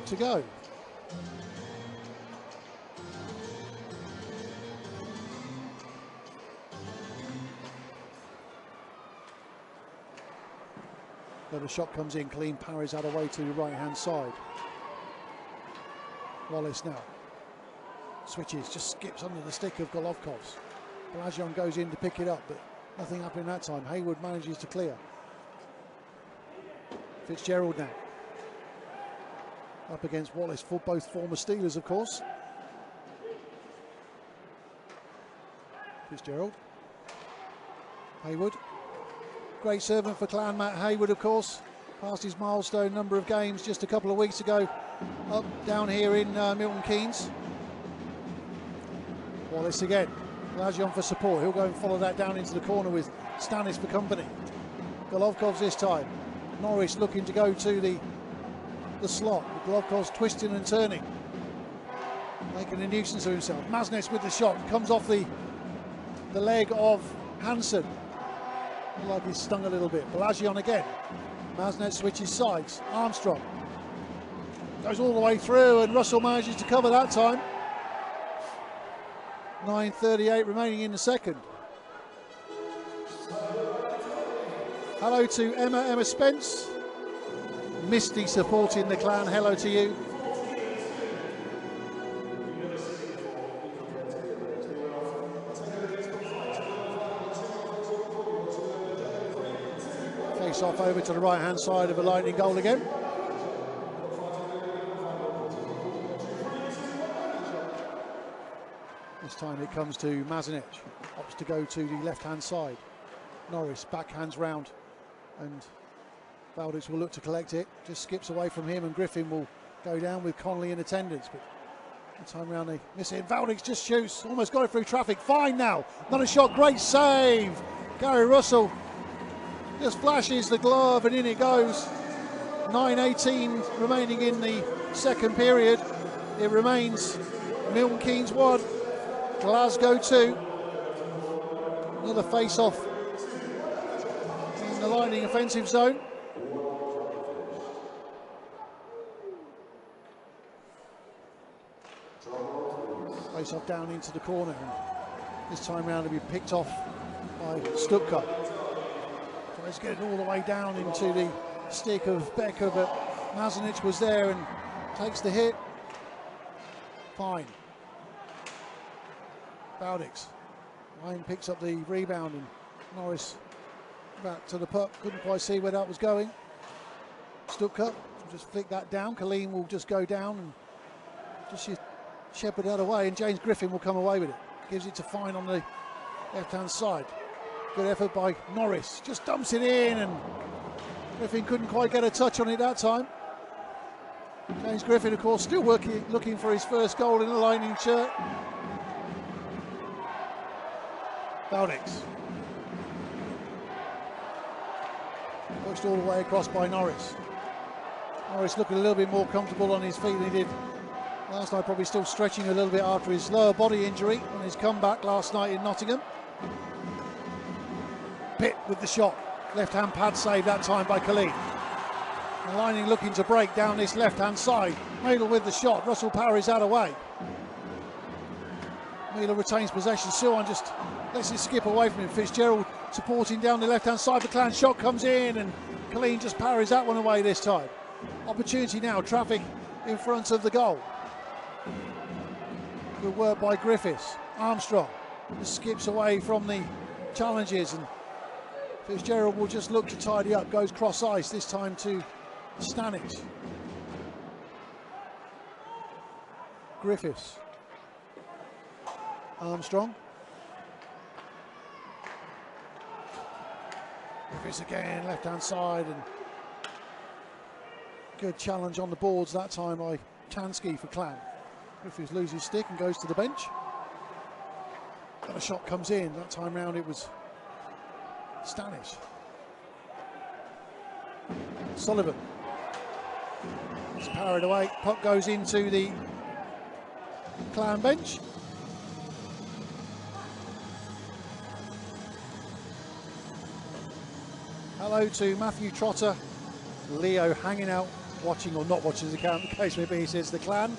S1: to go. Another shot comes in, Colleen parries that away to the right hand side. Wallace now switches, just skips under the stick of Golovkov's. Balagion goes in to pick it up, but nothing happening that time. Haywood manages to clear. Fitzgerald now up against Wallace, for both former Steelers, of course. Fitzgerald, Haywood, great servant for Clan, Matt Haywood, of course, passed his milestone number of games just a couple of weeks ago up down here in Milton Keynes. Wallace again, Balagion for support. He'll go and follow that down into the corner with Stanis for company. Golovkov's this time. Norris looking to go to the slot. Golovkov's twisting and turning, making a nuisance of himself. Mazinec with the shot, comes off the leg of Hansen. Like he's stung a little bit. Balagion again. Mazinec switches sides. Armstrong goes all the way through, and Russell manages to cover that time. 9:38 remaining in the second. Hello to Emma Spence. Misty supporting the Clan. Hello to you. Face off over to the right hand side of a Lightning goal again. This time it comes to Mazinec. Opts to go to the left hand side. Norris backhands round, and Valdix will look to collect it. Just skips away from him, and Griffin will go down with Connolly in attendance. But the time round they miss it. Valdix just shoots, almost got it through traffic. Fine now, another shot, great save. Gary Russell just flashes the glove, and in it goes. 9:18 remaining in the second period. It remains Milton Keynes 1, Glasgow 2. Another face-off in the Lightning offensive zone. Face off down into the corner, and this time round to be picked off by Stuttgart. Tries to get it all the way down into the stick of Becker, but Mazinec was there and takes the hit. Fine. Valdix. Ryan picks up the rebound, and Norris back to the puck. Couldn't quite see where that was going. Stuttgart will just flick that down. Colleen will just go down and just shepherd that away, and James Griffin will come away with it. Gives it to Fine on the left-hand side. Good effort by Norris. Just dumps it in, and Griffin couldn't quite get a touch on it that time. James Griffin, of course, still looking for his first goal in the Lightning shirt. Valdix. Pushed all the way across by Norris. Norris looking a little bit more comfortable on his feet than he did last night, probably still stretching a little bit after his lower body injury on his comeback last night in Nottingham. Pitt with the shot. Left-hand pad save that time by Colleen. And Lightning looking to break down this left-hand side. Meadle with the shot. Russell parries that away. Meadle retains possession. Suon just lets it skip away from him. Fitzgerald supporting down the left-hand side. The Clan shot comes in and Colleen just parries that one away this time. Opportunity now. Traffic in front of the goal. Good work by Griffiths. Armstrong just skips away from the challenges and Fitzgerald will just look to tidy up. Goes cross ice this time to Stanic. Griffiths. Armstrong. Griffiths again, left hand side, and good challenge on the boards that time by Tansky for Clan. Griffiths loses stick and goes to the bench. And a shot comes in. That time round it was Stanic. Sullivan. It's parried away. Puck goes into the Clan bench. Hello to Matthew Trotter. Leo hanging out, watching or not watching the count. The case may be, he says the Clan.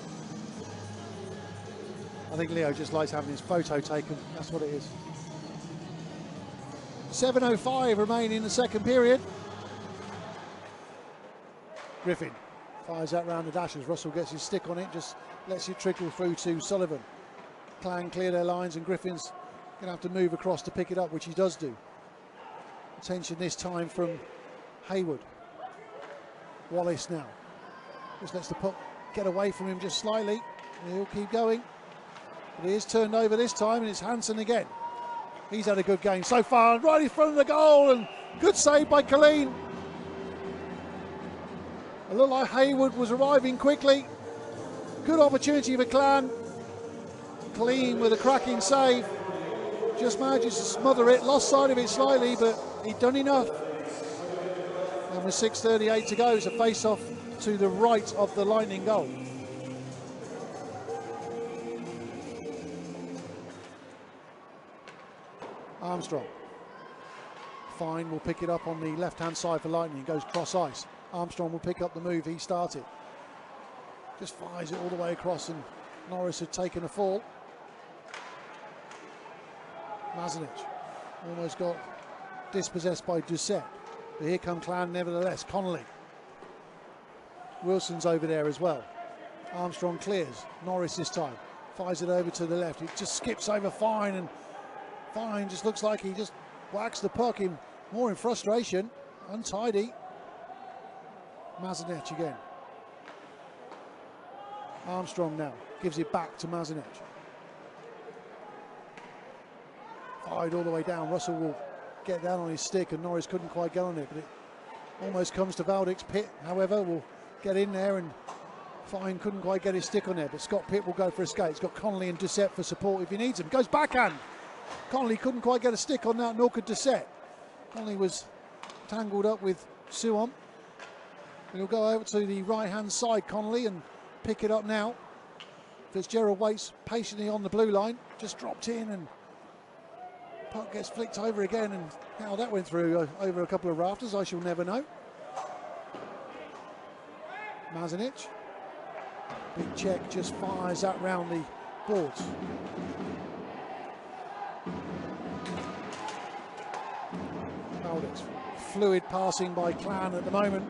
S1: I think Leo just likes having his photo taken. That's what it is. 7:05 remaining in the second period. Griffin fires that round the dashes. Russell gets his stick on it, just lets it trickle through to Sullivan. Clan clear their lines and Griffin's going to have to move across to pick it up, which he does do. Attention this time from Hayward. Wallace now. Just lets the puck get away from him just slightly. He'll keep going. But he is turned over this time and it's Hansen again. He's had a good game so far, right in front of the goal, and good save by Colleen. It looked like Hayward was arriving quickly. Good opportunity for Clan. Colleen with a cracking save. Just manages to smother it, lost sight of it slightly, but he'd done enough. And with 6:38 to go, it's a face-off to the right of the Lightning goal. Armstrong. Fine will pick it up on the left-hand side for Lightning. Goes cross ice. Armstrong will pick up the move he started. Just fires it all the way across and Norris had taken a fall. Mazanic almost got dispossessed by Doucette. But here come Clan nevertheless. Connolly. Wilson's over there as well. Armstrong clears. Norris this time. Fires it over to the left. It just skips over Fine, and Fine just looks like he just whacks the puck in more in frustration. Untidy. Mazanic again. Armstrong now gives it back to Mazanic. Fired all the way down. Russell will get down on his stick and Norris couldn't quite get on it, but it almost comes to Valdic's. Pitt, however, will get in there and Fine couldn't quite get his stick on there, but Scott Pitt will go for a skate. He's got Connolly and Doucette for support if he needs him. Goes backhand. Connolly couldn't quite get a stick on that, nor could Doucette. Connolly was tangled up with Suon. He'll go over to the right-hand side, Connolly, and pick it up now. Fitzgerald waits patiently on the blue line, just dropped in, and puck gets flicked over again, and how that went through over a couple of rafters, I shall never know. Mazanic. Big check, just fires that round the boards. Valdic's fluid passing by Clan at the moment.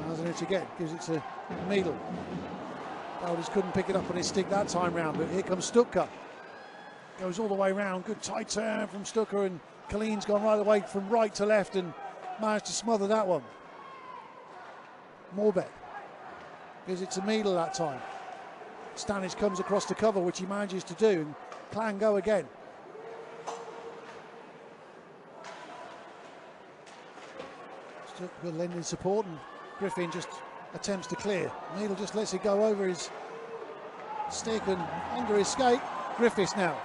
S1: Mazanic again, gives it to Meadle. Valdic's couldn't pick it up on his stick that time round, but here comes Stutka. Goes all the way round, good tight turn from Stutka, and Colleen's gone right away from right to left and managed to smother that one. Morbeck gives it to Meadle that time. Stanic comes across the cover, which he manages to do, and Clan go again. Stutka lending support, and Griffin just attempts to clear. Meadle just lets it go over his stick and under his skate. Griffiths now.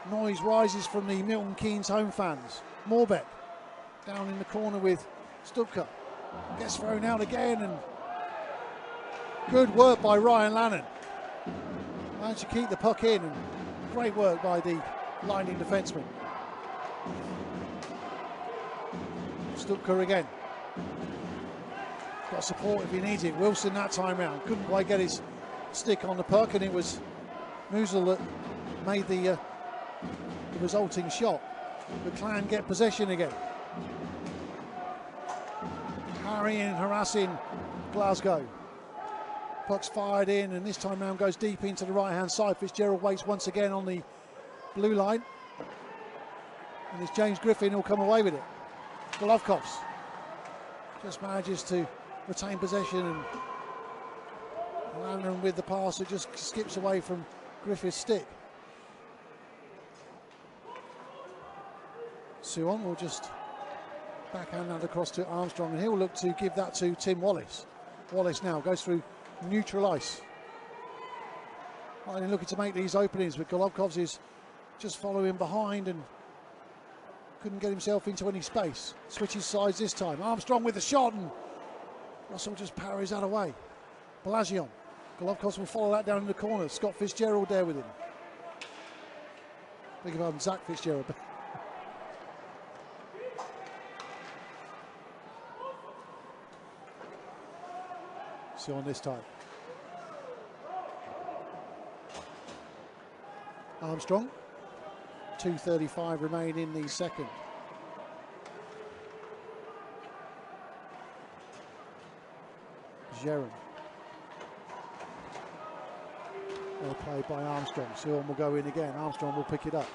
S1: Noise rises from the Milton Keynes home fans. Morbeck down in the corner with Stutka. Gets thrown out again, and good work by Ryan Lannon. Managed to keep the puck in, and great work by the Lightning defenseman. Stupka again. Got support if he needs it. Wilson that time round couldn't quite get his stick on the puck, and it was Musil that made the resulting shot. The Clan get possession again. Harrying, harassing Glasgow. Puck's fired in, and this time round goes deep into the right hand side. Fitzgerald waits once again on the blue line, and it's James Griffin who'll come away with it. Golovkovs just manages to retain possession, and Landon with the pass that just skips away from Griffith's stick. Suon will just backhand that across to Armstrong, and he'll look to give that to Tim Wallace. Wallace now goes through neutral ice. Right, looking to make these openings, but Golovkovs is just following behind and couldn't get himself into any space. Switches sides this time. Armstrong with the shot, and Russell just parries that away. Balagion. Golovkovs will follow that down in the corner. Scott Fitzgerald there with him. Beg your pardon, Zach Fitzgerald. See on this time. Armstrong. 2:35 remain in the second. Geron. Well played by Armstrong. Sion will go in again. Armstrong will pick it up.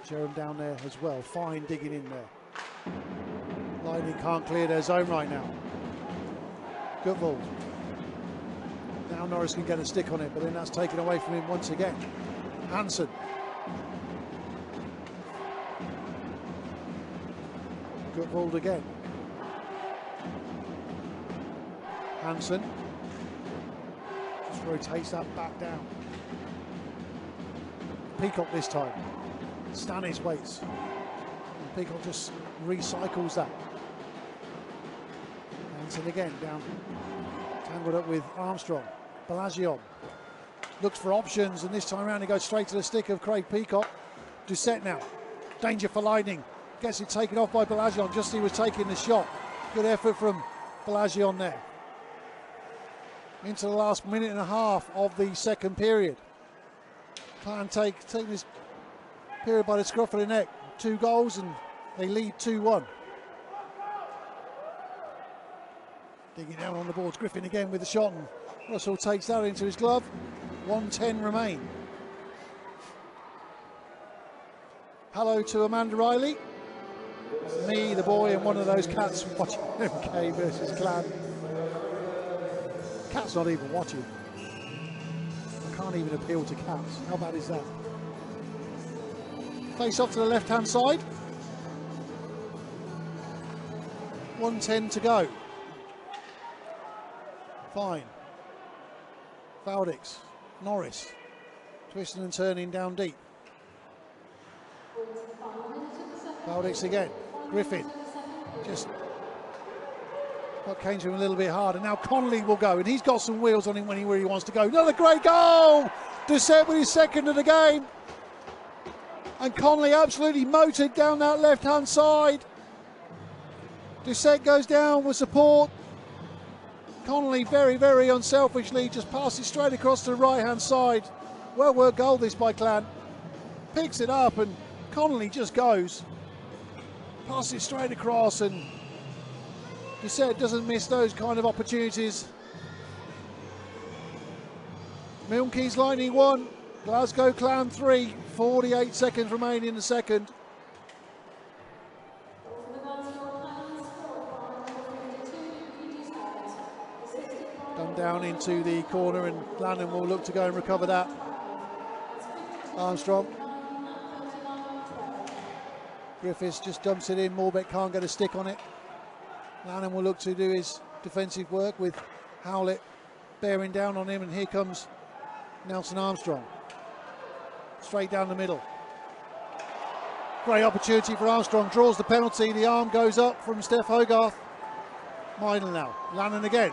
S1: Geron down there as well. Fine digging in there. Lightning can't clear their zone right now. Gutvold. Now Norris can get a stick on it, but then that's taken away from him once again. Hansen. Gutvold again. Hansen just rotates that back down. Peacock this time. Stanis waits. And Peacock just recycles that. Hansen again down. Tangled up with Armstrong. Balagion looks for options, and this time around he goes straight to the stick of Craig Peacock. Doucette now. Danger for Lightning. Gets it taken off by Balagion just as he was taking the shot. Good effort from Balagion there. Into the last minute and a half of the second period. Clan take this period by the scruff of the neck. 2 goals and they lead 2-1. Digging down on the boards. Griffin again with the shot, and Russell takes that into his glove. 1:10 remain. Hello to Amanda Riley. Me, the boy, and one of those cats watching MK versus Clan. Cat's not even watching. I can't even appeal to cats. How bad is that? Face off to the left-hand side. 1:10 to go. Fine. Valdix. Norris. Twisting and turning down deep. Valdix again. Griffin. Just came to him a little bit hard, and now Connolly will go, and he's got some wheels on him when where he wants to go. Another great goal! Doucette with his second of the game. And Connolly absolutely motored down that left-hand side. Doucette goes down with support. Connolly very, very unselfishly just passes straight across to the right-hand side. Well worked goal this by Clan. Picks it up, and Connolly just goes. Passes it straight across, and Doucette doesn't miss those kind of opportunities. Milton Keynes Lightning 1, Glasgow Clan 3, 48 seconds remain in the second. Done down into the corner, and Landon will look to go and recover that. Armstrong. Griffiths just dumps it in. Morbeck can't get a stick on it. Lanham will look to do his defensive work with Howlett bearing down on him, and here comes Nelson Armstrong. Straight down the middle. Great opportunity for Armstrong, draws the penalty, the arm goes up from Steph Hogarth. Meidel now, Lanham again.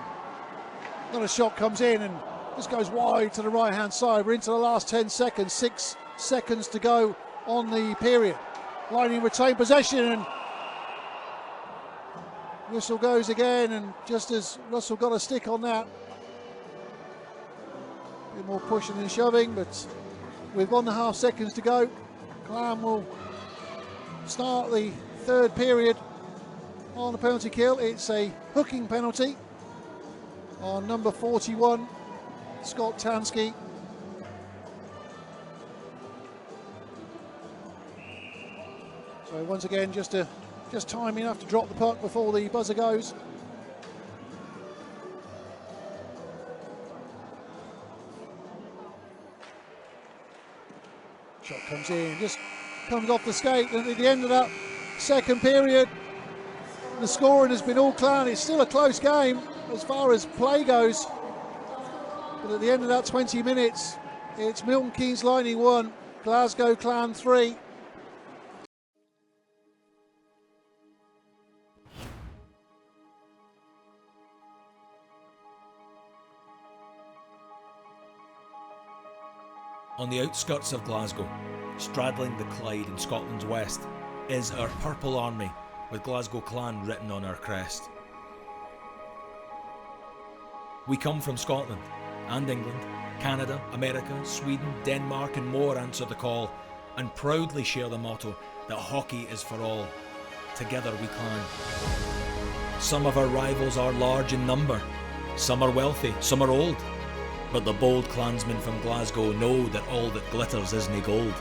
S1: Another shot comes in, and this goes wide to the right hand side. We're into the last 10 seconds, 6 seconds to go on the period. Lightning retain possession, and Whistle goes again, and just as Russell got a stick on that, a bit more pushing and shoving, but with 1.5 seconds to go, Clan will start the third period on a penalty kill. It's a hooking penalty on number 41, Scott Tansky. So once again, just time enough to drop the puck before the buzzer goes. Shot comes in, just comes off the skate, and at the end of that second period, the scoring has been all Clan. It's still a close game as far as play goes, but at the end of that 20 minutes, it's Milton Keynes Lightning 1, Glasgow Clan 3.
S2: On the outskirts of Glasgow, straddling the Clyde in Scotland's west, is our Purple Army with Glasgow Clan written on our crest. We come from Scotland and England, Canada, America, Sweden, Denmark and more answer the call and proudly share the motto that hockey is for all. Together we clan. Some of our rivals are large in number, some are wealthy, some are old. But the bold clansmen from Glasgow know that all that glitters isn't gold.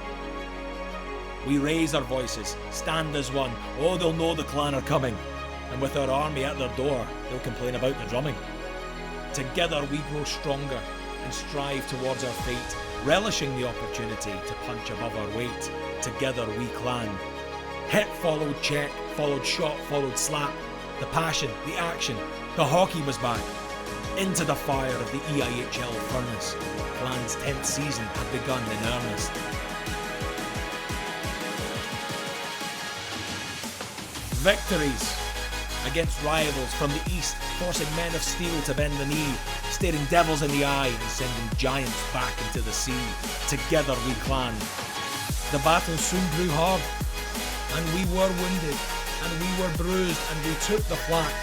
S2: We raise our voices, stand as one. Oh, they'll know the clan are coming. And with our army at their door, they'll complain about the drumming. Together we grow stronger and strive towards our fate, relishing the opportunity to punch above our weight. Together we clan. Hit followed check, followed shot, followed slap. The passion, the action, the hockey was back. Into the fire of the EIHL furnace, Clan's 10th season had begun in earnest. Victories against rivals from the east, forcing men of steel to bend the knee, staring devils in the eye and sending giants back into the sea. Together we clan. The battle soon grew hard, and we were wounded, and we were bruised, and we took the flak.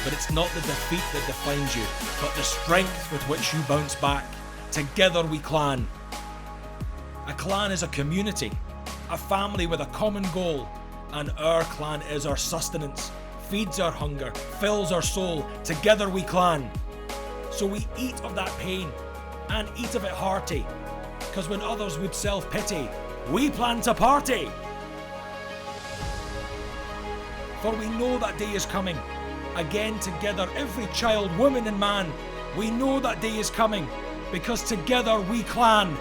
S2: But it's not the defeat that defines you, but the strength with which you bounce back. Together we clan. A clan is a community, a family with a common goal, and our clan is our sustenance, feeds our hunger, fills our soul. Together we clan. So we eat of that pain, and eat of it hearty, 'cause when others would self-pity, we plan to party. For we know that day is coming. Again together, every child, woman and man, we know that day is coming, because together we clan.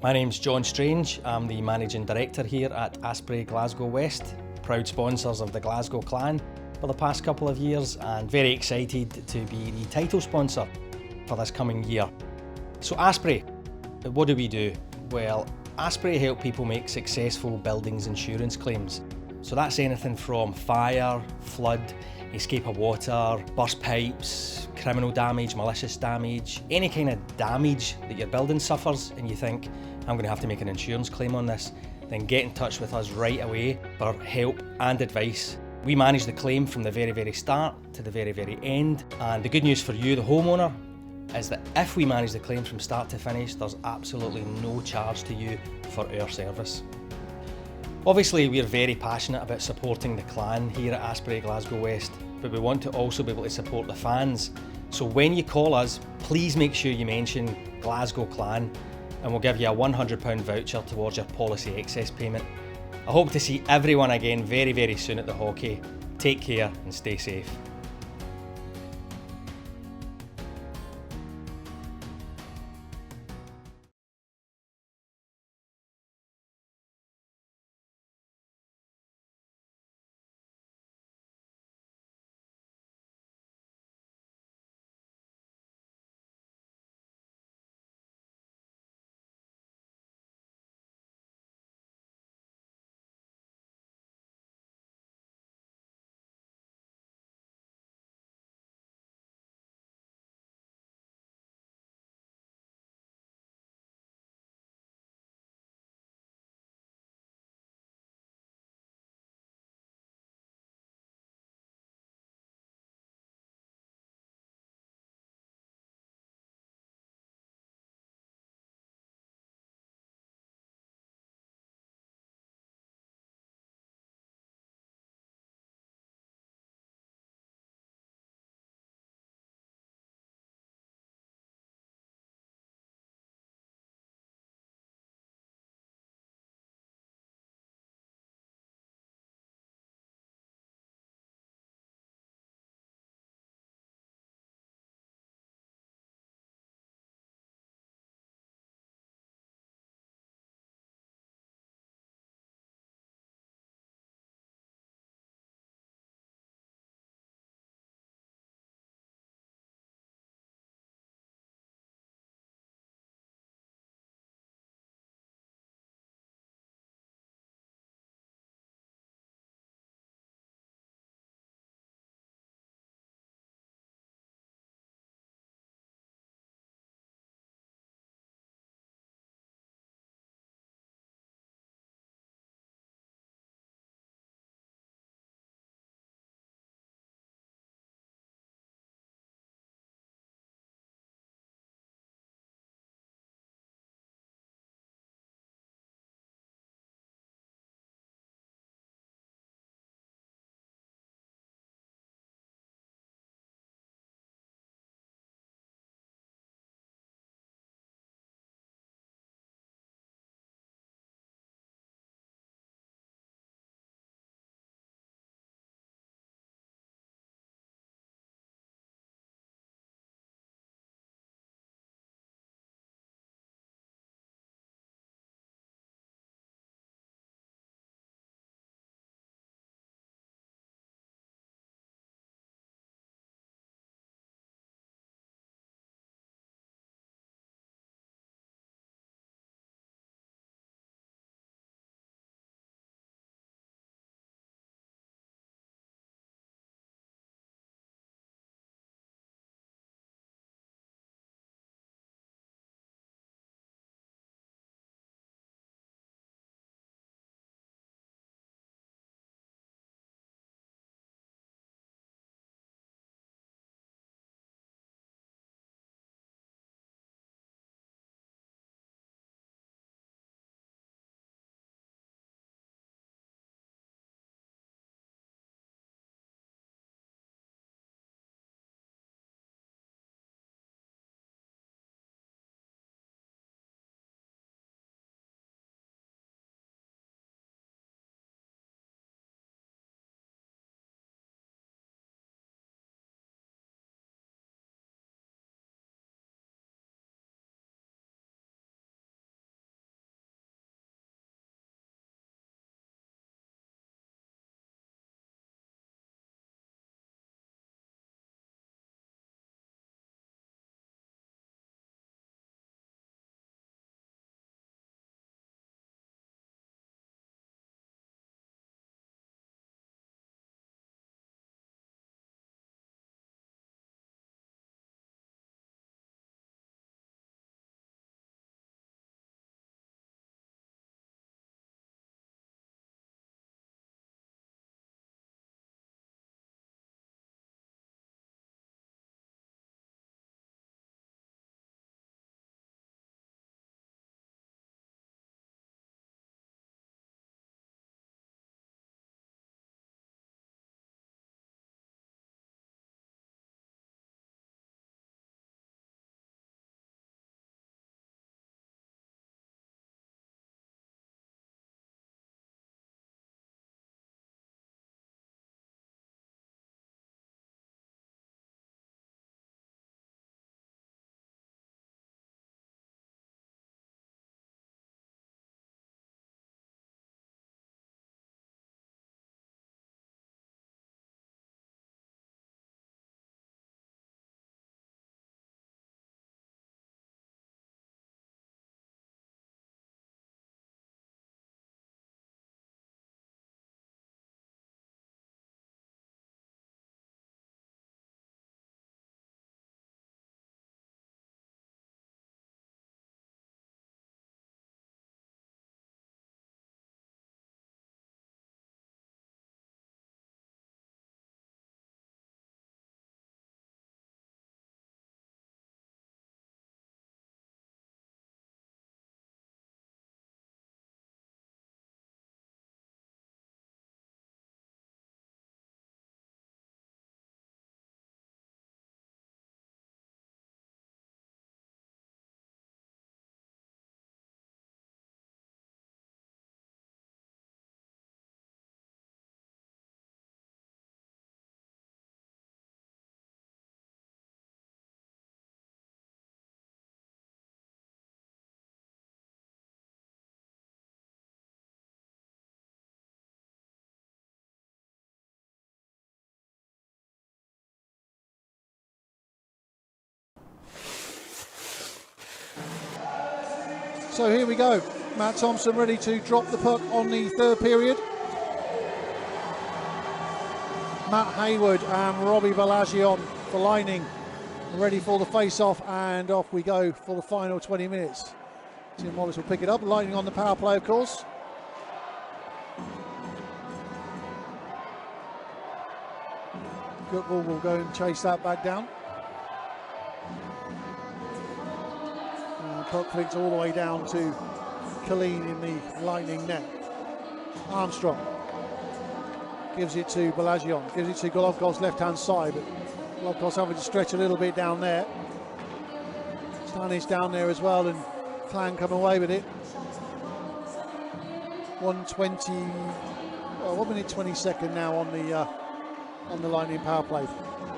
S3: My name's John Strange. I'm the Managing Director here at Asprey Glasgow West, proud sponsors of the Glasgow Clan for the past couple of years, and very excited to be the title sponsor for this coming year. So Asprey, what do? Well, Asprey help people make successful buildings insurance claims. So that's anything from fire, flood, escape of water, burst pipes, criminal damage, malicious damage, any kind of damage that your building suffers and you think, I'm going to have to make an insurance claim on this, then get in touch with us right away for help and advice. We manage the claim from the very start to the very end, and the good news for you, the homeowner, is that if we manage the claim from start to finish, there's absolutely no charge to you for our service. Obviously, we're very passionate about supporting the clan here at Asprey Glasgow West, but we want to also be able to support the fans. So when you call us, please make sure you mention Glasgow Clan, and we'll give you a £100 voucher towards your policy excess payment. I hope to see everyone again very soon at the hockey. Take care and stay safe.
S1: So here we go. Matt Thompson ready to drop the puck on the third period. Matt Hayward and Robbie Balagion for lining, ready for the face-off, and off we go for the final 20 minutes. Tim Wallace will pick it up, Lightning on the power play, of course. Goodwall will go and chase that back down. And puck flicks all the way down to Colleen in the Lightning net. Armstrong gives it to Balagion, gives it to Golovkov's left-hand side, but Golovkov's having to stretch a little bit down there. Stanish down there as well, and Clan come away with it. 1 minute 22 now on the Lightning power play.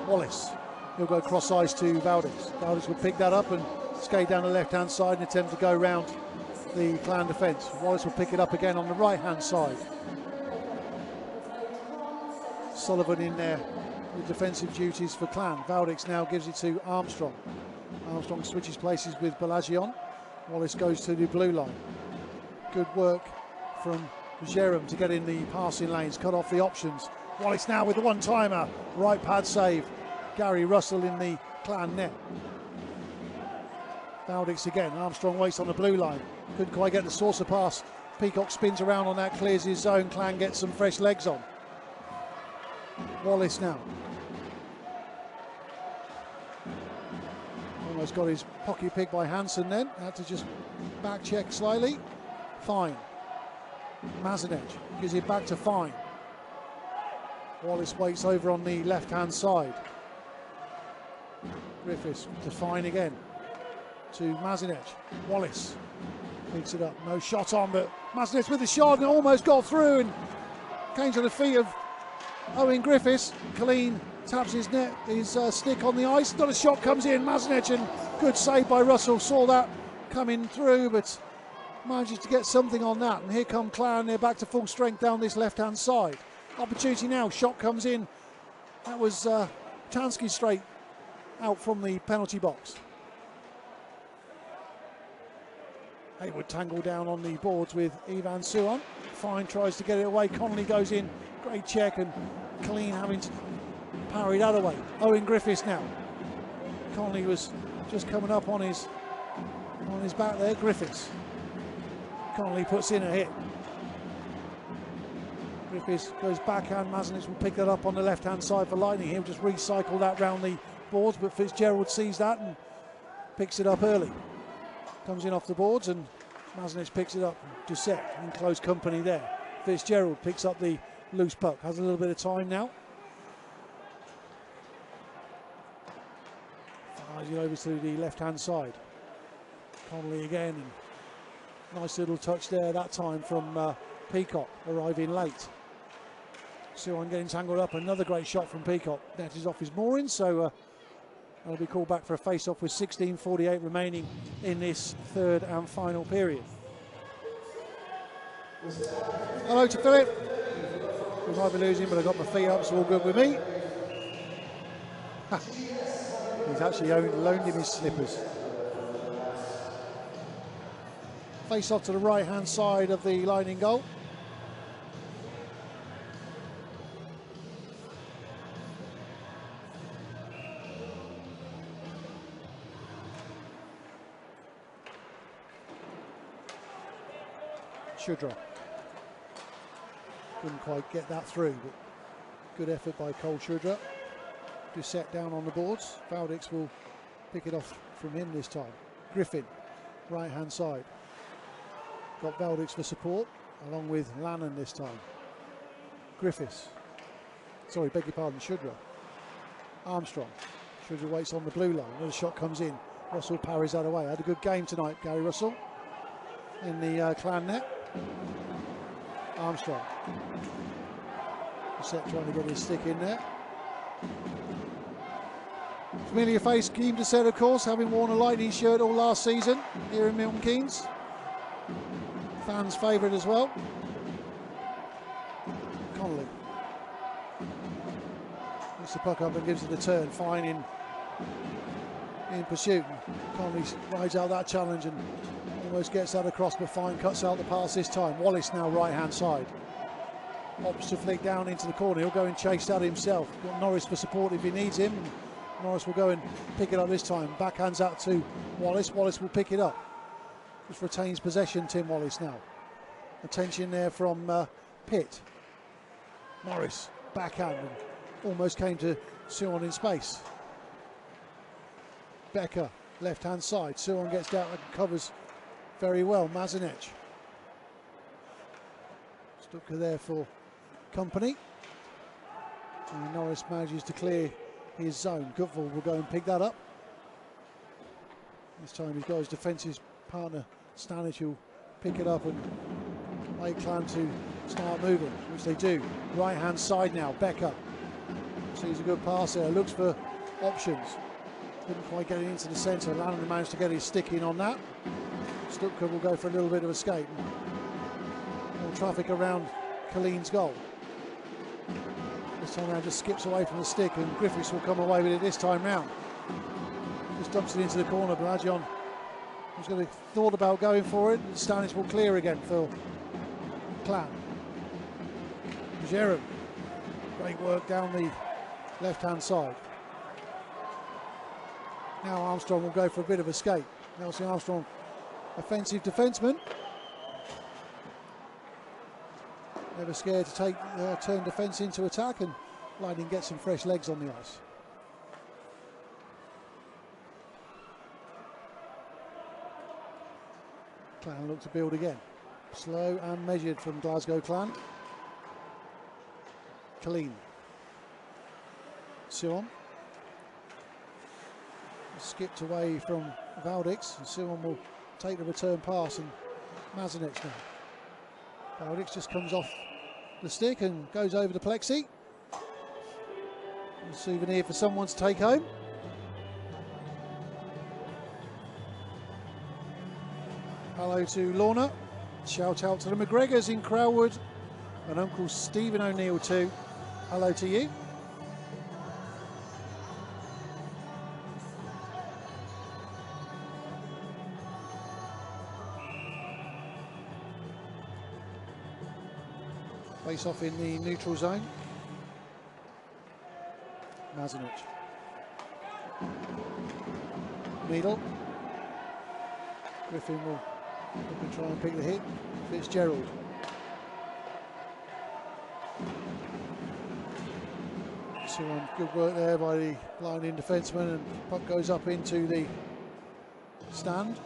S1: Wallace, he'll go cross ice to Valdez. Valdez will pick that up and skate down the left-hand side and attempt to go round the Clan defence. Wallace will pick it up again on the right-hand side. Sullivan in there with defensive duties for Clan. Valdez now gives it to Armstrong. Armstrong switches places with Balagion. Wallace goes to the blue line. Good work from Jerem to get in the passing lanes, cut off the options. Wallace now with the one-timer, right pad save. Gary Russell in the Clan net. Valdez again, Armstrong waits on the blue line. Couldn't quite get the saucer pass. Peacock spins around on that, clears his zone. Clan gets some fresh legs on. Wallace now. Almost got his pocket picked by Hansen then. Had to just back check slightly. Fine. Mazinek gives it back to Fine. Wallace waits over on the left-hand side. Griffiths to Fine again. To Mazinek. Wallace picks it up. No shot on, but Mazinek with the shot and almost got through and came to the feet of Owen Griffiths. Colleen taps his stick on the ice. Not a shot comes in. Mazinek, and good save by Russell. Saw that coming through, but manages to get something on that. And here come Clan. They're back to full strength down this left-hand side. Opportunity now. Shot comes in. That was Tansky straight out from the penalty box. Hayward tangled down on the boards with Ivan Suon. Fine tries to get it away. Connolly goes in. Great check, and Colleen having to parry that away. Owen Griffiths now. Connolly was just coming up on his back there. Griffiths. Connolly puts in a hit. Griffiths goes backhand. Mazinek will pick that up on the left-hand side for Lightning. He'll just recycle that round the boards, but Fitzgerald sees that and picks it up early. Comes in off the boards, and Mazinek picks it up. Doucette in close company there. Fitzgerald picks up the loose puck. Has a little bit of time now. Fires it over to the left-hand side. Connolly again. And nice little touch there that time from Peacock, arriving late. Suon getting tangled up. Another great shot from Peacock. That is off his moorings, so that'll be called back for a face-off with 16:48 remaining in this third and final period. Hello to Philip. We might be losing, but I got my feet up, so all good with me. He's actually loaned him his slippers. Face off to the right-hand side of the Lightning goal. Shudra. Couldn't quite get that through, but good effort by Cole Shudra. Doucette down on the boards. Valdez will pick it off from him this time. Griffin, right-hand side. Got Valdez for support, along with Lannon this time. Griffiths. Sorry, beg your pardon, Shudra. Armstrong. Shudra waits on the blue line. Another shot comes in. Russell parries that away. Had a good game tonight, Gary Russell, in the Clan net. Armstrong. Doucette trying to get his stick in there. Familiar face, Guillaume Doucette, of course, having worn a Lightning shirt all last season here in Milton Keynes. Fans' favourite as well. Connolly picks the puck up and gives it a turn. Fine in pursuit. Connolly rides out that challenge and Almost gets that across, but fine, cuts out the pass this time. Wallace now right hand side. Opts to flick down into the corner. He'll go and chase that himself. Got Norris for support if he needs him. And Norris will go and pick it up this time. Backhands out to Wallace. Wallace will pick it up. Just retains possession, Tim Wallace now. Attention there from Pitt. Norris, backhand, and almost came to Suon in space. Becker, left hand side. Suon gets down and covers very well. Mazinec. Stuka there for company. And Norris manages to clear his zone. Gutvold will go and pick that up. This time he's got his defensive partner, Stanic, who'll pick it up and make Clan to start moving, which they do. Right hand side now, Becker. Sees a good pass there, looks for options. Couldn't quite get it into the centre. Lannan managed to get his stick in on that. Stuka will go for a little bit of escape. More traffic around Colleen's goal. This time round just skips away from the stick, and Griffiths will come away with it this time round. Just dumps it into the corner. Balagion was going to thought about going for it, and Stanic will clear again for Clan. Jerem, great work down the left-hand side. Now Armstrong will go for a bit of escape. Nelson Armstrong, offensive defenceman. Never scared to take turn defence into attack, and Lightning gets some fresh legs on the ice. Clan look to build again. Slow and measured from Glasgow Clan. Colleen. Suon. Skipped away from Valdix, and Suon will take the return pass, and Mazinec now. Valdix just comes off the stick and goes over the plexi. A souvenir for someone to take home. Hello to Lorna. Shout out to the McGregors in Crowwood, and Uncle Stephen O'Neill too. Hello to you. Face off in the neutral zone. Mazinec. Needle. Griffin will try and pick the hit. Fitzgerald. So good work there by the line-in defenceman, and puck goes up into the stand.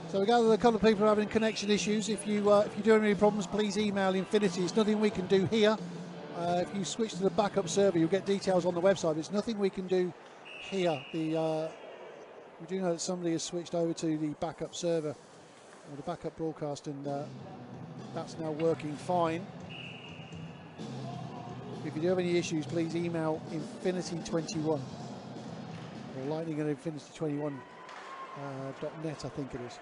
S1: So we gather a couple of people are having connection issues. If you do have any problems, please email Infinity. It's nothing we can do here. If you switch to the backup server, you'll get details on the website. It's nothing we can do here. We do know that somebody has switched over to the backup server or the backup broadcast, and that's now working fine. If you do have any issues, please email Infinity21 or Lightning at Infinity21.net, I think it is.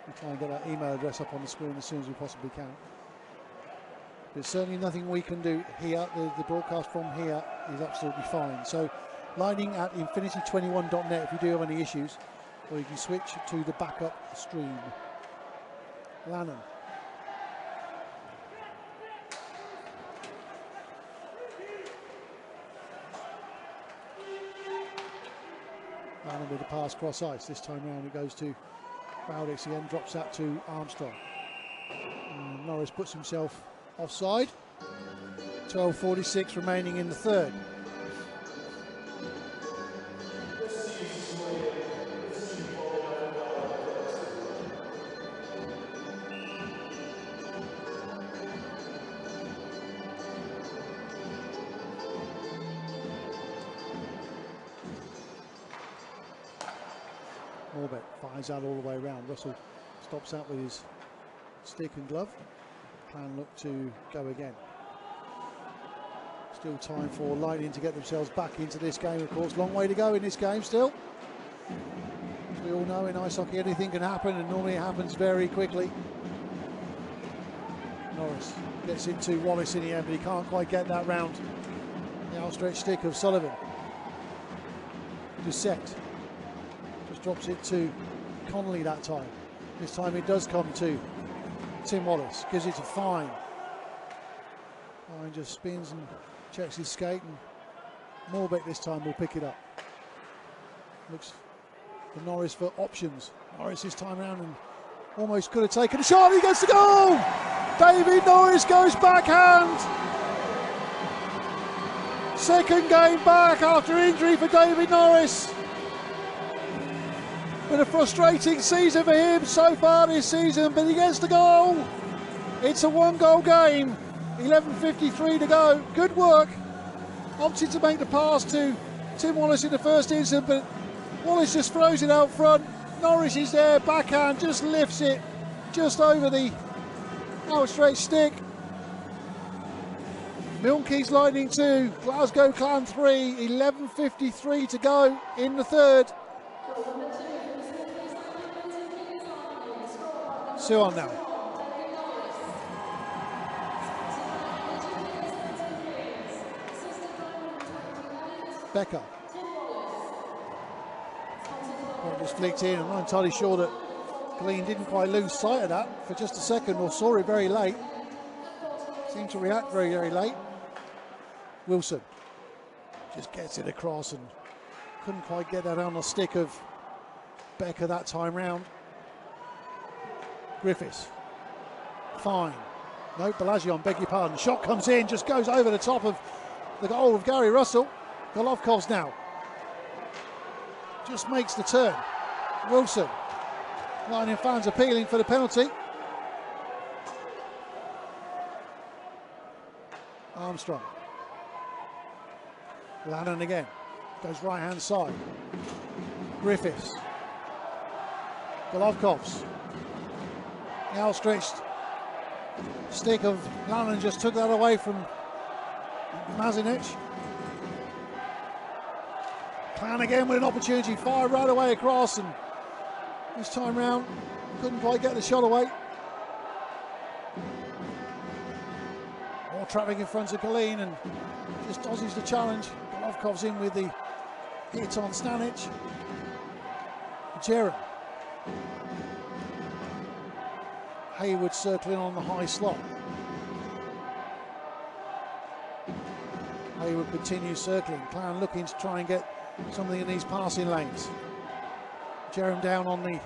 S1: We'll try and get that email address up on the screen as soon as we possibly can. There's certainly nothing we can do here. The broadcast from here is absolutely fine. So Lightning at Infinity21.net if you do have any issues, or you can switch to the backup stream. Lannan. Lannan with the pass cross ice. This time round it goes to Valdix again, drops that to Armstrong. And Norris puts himself offside. 12:46 remaining in the third. Orbit fires out all the way around. Russell stops out with his stick and glove. Plan look to go again. Still time for Lightning to get themselves back into this game, of course. Long way to go in this game still. As we all know, in ice hockey anything can happen, and normally it happens very quickly. Norris gets into Wallace in the end, but he can't quite get that round the outstretched stick of Sullivan. Doucette just drops it to Connolly that time. This time it does come to Tim Wallace, gives it to Fine. Fine just spins and checks his skate, and Morbeck this time will pick it up. Looks for Norris for options. Norris this time around and almost could have taken a shot. He gets the goal! David Norris goes backhand. Second game back after injury for David Norris. Been a frustrating season for him so far this season, but he gets the goal. It's a 1-goal game. 11:53 to go. Good work. Opted to make the pass to Tim Wallace in the first instance, but Wallace just throws it out front. Norris is there, backhand, just lifts it just over the outstretched stick. Milnkeys Lightning 2, Glasgow Clan 3, 11:53 to go in the third. Suon now. Becker. Well, just flicked in. I'm not entirely sure that Glean didn't quite lose sight of that for just a second, or saw it very late. Seemed to react very, very late. Wilson just gets it across and couldn't quite get that on the stick of Becker that time round. Griffiths. Fine. No, Balagion, beg your pardon. Shot comes in, just goes over the top of the goal of Gary Russell. Golovkov's now. Just makes the turn. Wilson. Lightning fans appealing for the penalty. Armstrong. Lannon again. Goes right hand side. Griffiths. Golovkov's. The outstretched stick of Lannon just took that away from Mazinic. Clan again with an opportunity, fire right away across, and this time round couldn't quite get the shot away. More traffic in front of Colleen, and just dodges the challenge. Golovkov's in with the hit on Stanic. Jaron. Hayward circling on the high slot. Hayward continues circling. Clan looking to try and get something in these passing lanes. Jerem down on the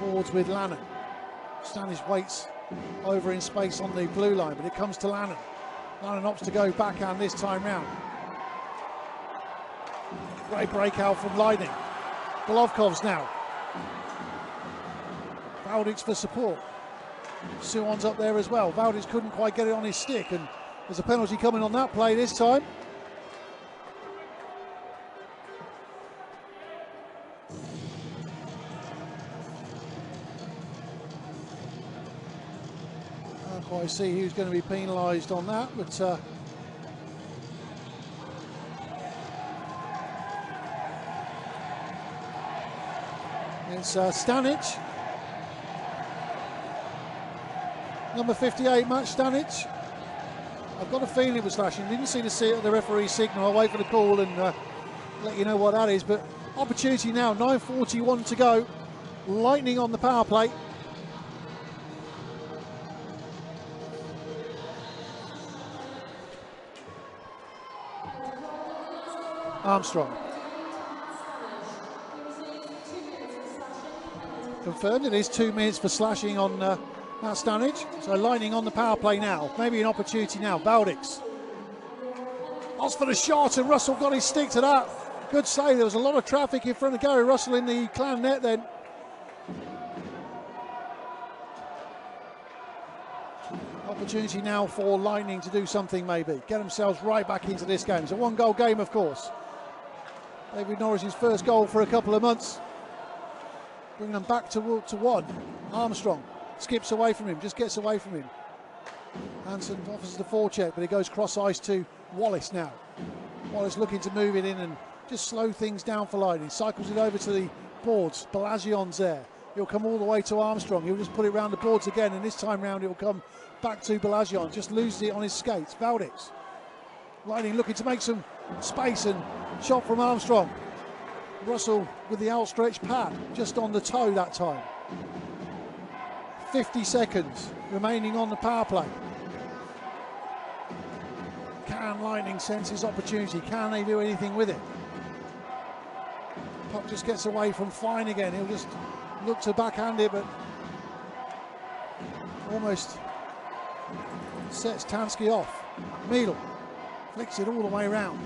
S1: boards with Lannon. Stanish waits over in space on the blue line, but it comes to Lannon. Lannon opts to go backhand this time round. Great breakout from Lightning. Golovkov's now. Valdix for support. Suon's up there as well. Valdix couldn't quite get it on his stick, and there's a penalty coming on that play this time. Can't quite see who's going to be penalised on that, but it's Stanic. Number 58, Matt Stanic. I've got a feeling it was slashing. Didn't see the referee signal. I'll wait for the call and let you know what that is. But opportunity now, 9:41 to go. Lightning on the power play. Armstrong. Confirmed it is 2 minutes for slashing on Matt Stanic. So Lightning on the power play now. Maybe an opportunity now. Valdix. Off for the shot, and Russell got his stick to that. Good save. There was a lot of traffic in front of Gary Russell in the Clan net then. Opportunity now for Lightning to do something maybe. Get themselves right back into this game. It's a 1-goal game, of course. David Norris's first goal for a couple of months. Bringing them back to one. Armstrong skips away from him, just gets away from him. Hansen offers the forecheck, but it goes cross ice to Wallace now. Wallace looking to move it in and just slow things down for Lightning. Cycles it over to the boards. Balagion's there. He'll come all the way to Armstrong. He'll just put it round the boards again, and this time round it will come back to Balazion, just loses it on his skates. Valdix, Lightning looking to make some space and shot from Armstrong. Russell with the outstretched pad, just on the toe that time. 50 seconds remaining on the power play. Can Lightning sense his opportunity? Can they do anything with it? Puck just gets away from Fine again. He'll just look to backhand it, but almost sets Tansky off. Meadle flicks it all the way around.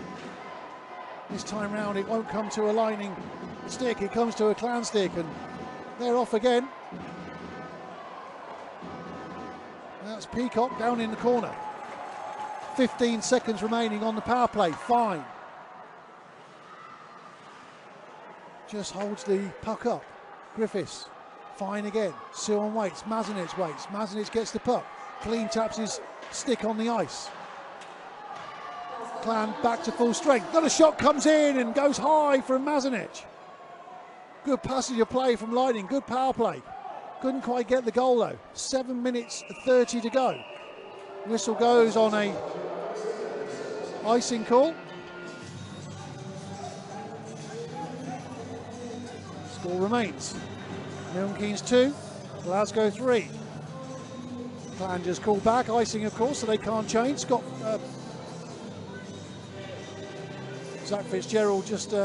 S1: This time round it won't come to a Lightning stick, it comes to a Clan stick, and they're off again. That's Peacock down in the corner. 15 seconds remaining on the power play. Fine just holds the puck up. Griffiths, Fine again. Silvan waits, Mazanic waits. Mazanic gets the puck. Clean taps his stick on the ice. Clan back to full strength. Another shot comes in and goes high from Mazanic. Good passage of play from Lightning. Good power play. Couldn't quite get the goal though. 7 minutes 30 to go. Whistle goes on a icing call. Score remains. Milton Keynes 2, Glasgow 3. Clan just called back, icing of course, so they can't change. Zach Fitzgerald just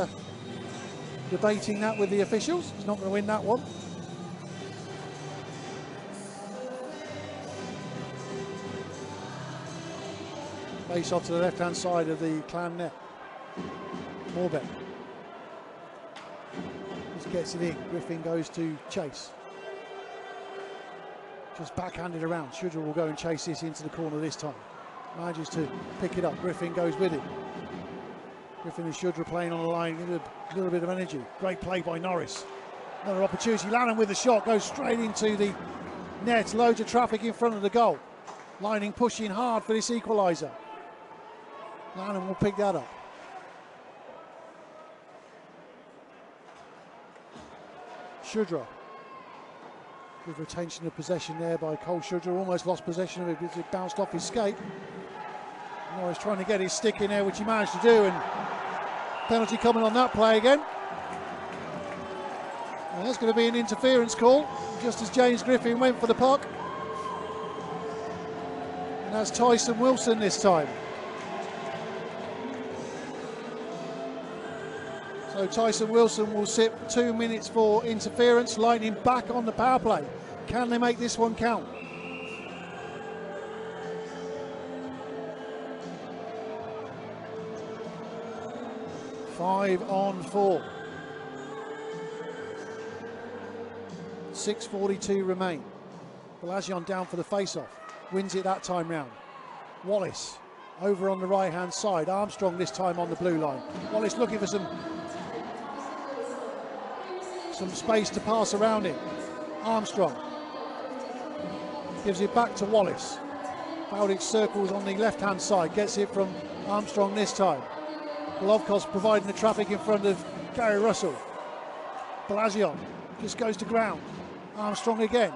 S1: debating that with the officials. He's not going to win that one. Face off to the left-hand side of the Clan net. Morbeck just gets it in. Griffin goes to chase. Just backhanded around. Shudra will go and chase this into the corner this time. Manages to pick it up. Griffin goes with it. Griffin and Shudra playing on the line with a little bit of energy. Great play by Norris. Another opportunity. Lanham with the shot goes straight into the net. Loads of traffic in front of the goal. Lightning pushing hard for this equaliser. Lanham will pick that up. Shudra. Good retention of possession there by Cole Shudra. Almost lost possession of it because it bounced off his skate. Norris trying to get his stick in there, which he managed to do, and penalty coming on that play again. And that's going to be an interference call, just as James Griffin went for the puck. And that's Tyson Wilson this time. So Tyson Wilson will sit 2 minutes for interference. Lightning back on the power play. Can they make this one count? Five on 4. 6:42 remain. Balazion down for the face-off. Wins it that time round. Wallace over on the right-hand side. Armstrong this time on the blue line. Wallace looking for some space to pass around him. Armstrong gives it back to Wallace. Valdix circles on the left-hand side. Gets it from Armstrong this time. Golovkos providing the traffic in front of Gary Russell. Balazion just goes to ground. Armstrong again.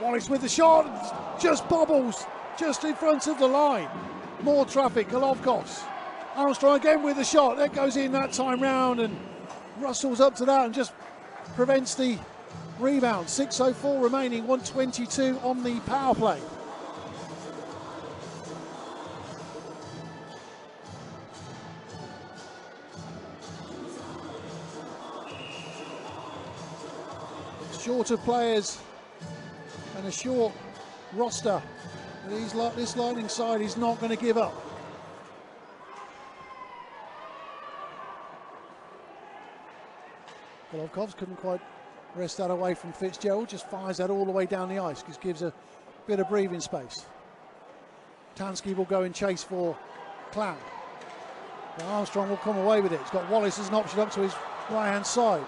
S1: Wallace with the shot, just bobbles, just in front of the line. More traffic, Golovkos. Armstrong again with the shot, that goes in that time round, and Russell's up to that and just prevents the rebound. 6:04 remaining, 1:22 on the power play. Short of players and a short roster, but this Lightning side is not going to give up. Golovkos couldn't quite wrest that away from Fitzgerald, just fires that all the way down the ice, just gives a bit of breathing space. Tansky will go and chase for Clan. But Armstrong will come away with it. He's got Wallace as an option up to his right hand side.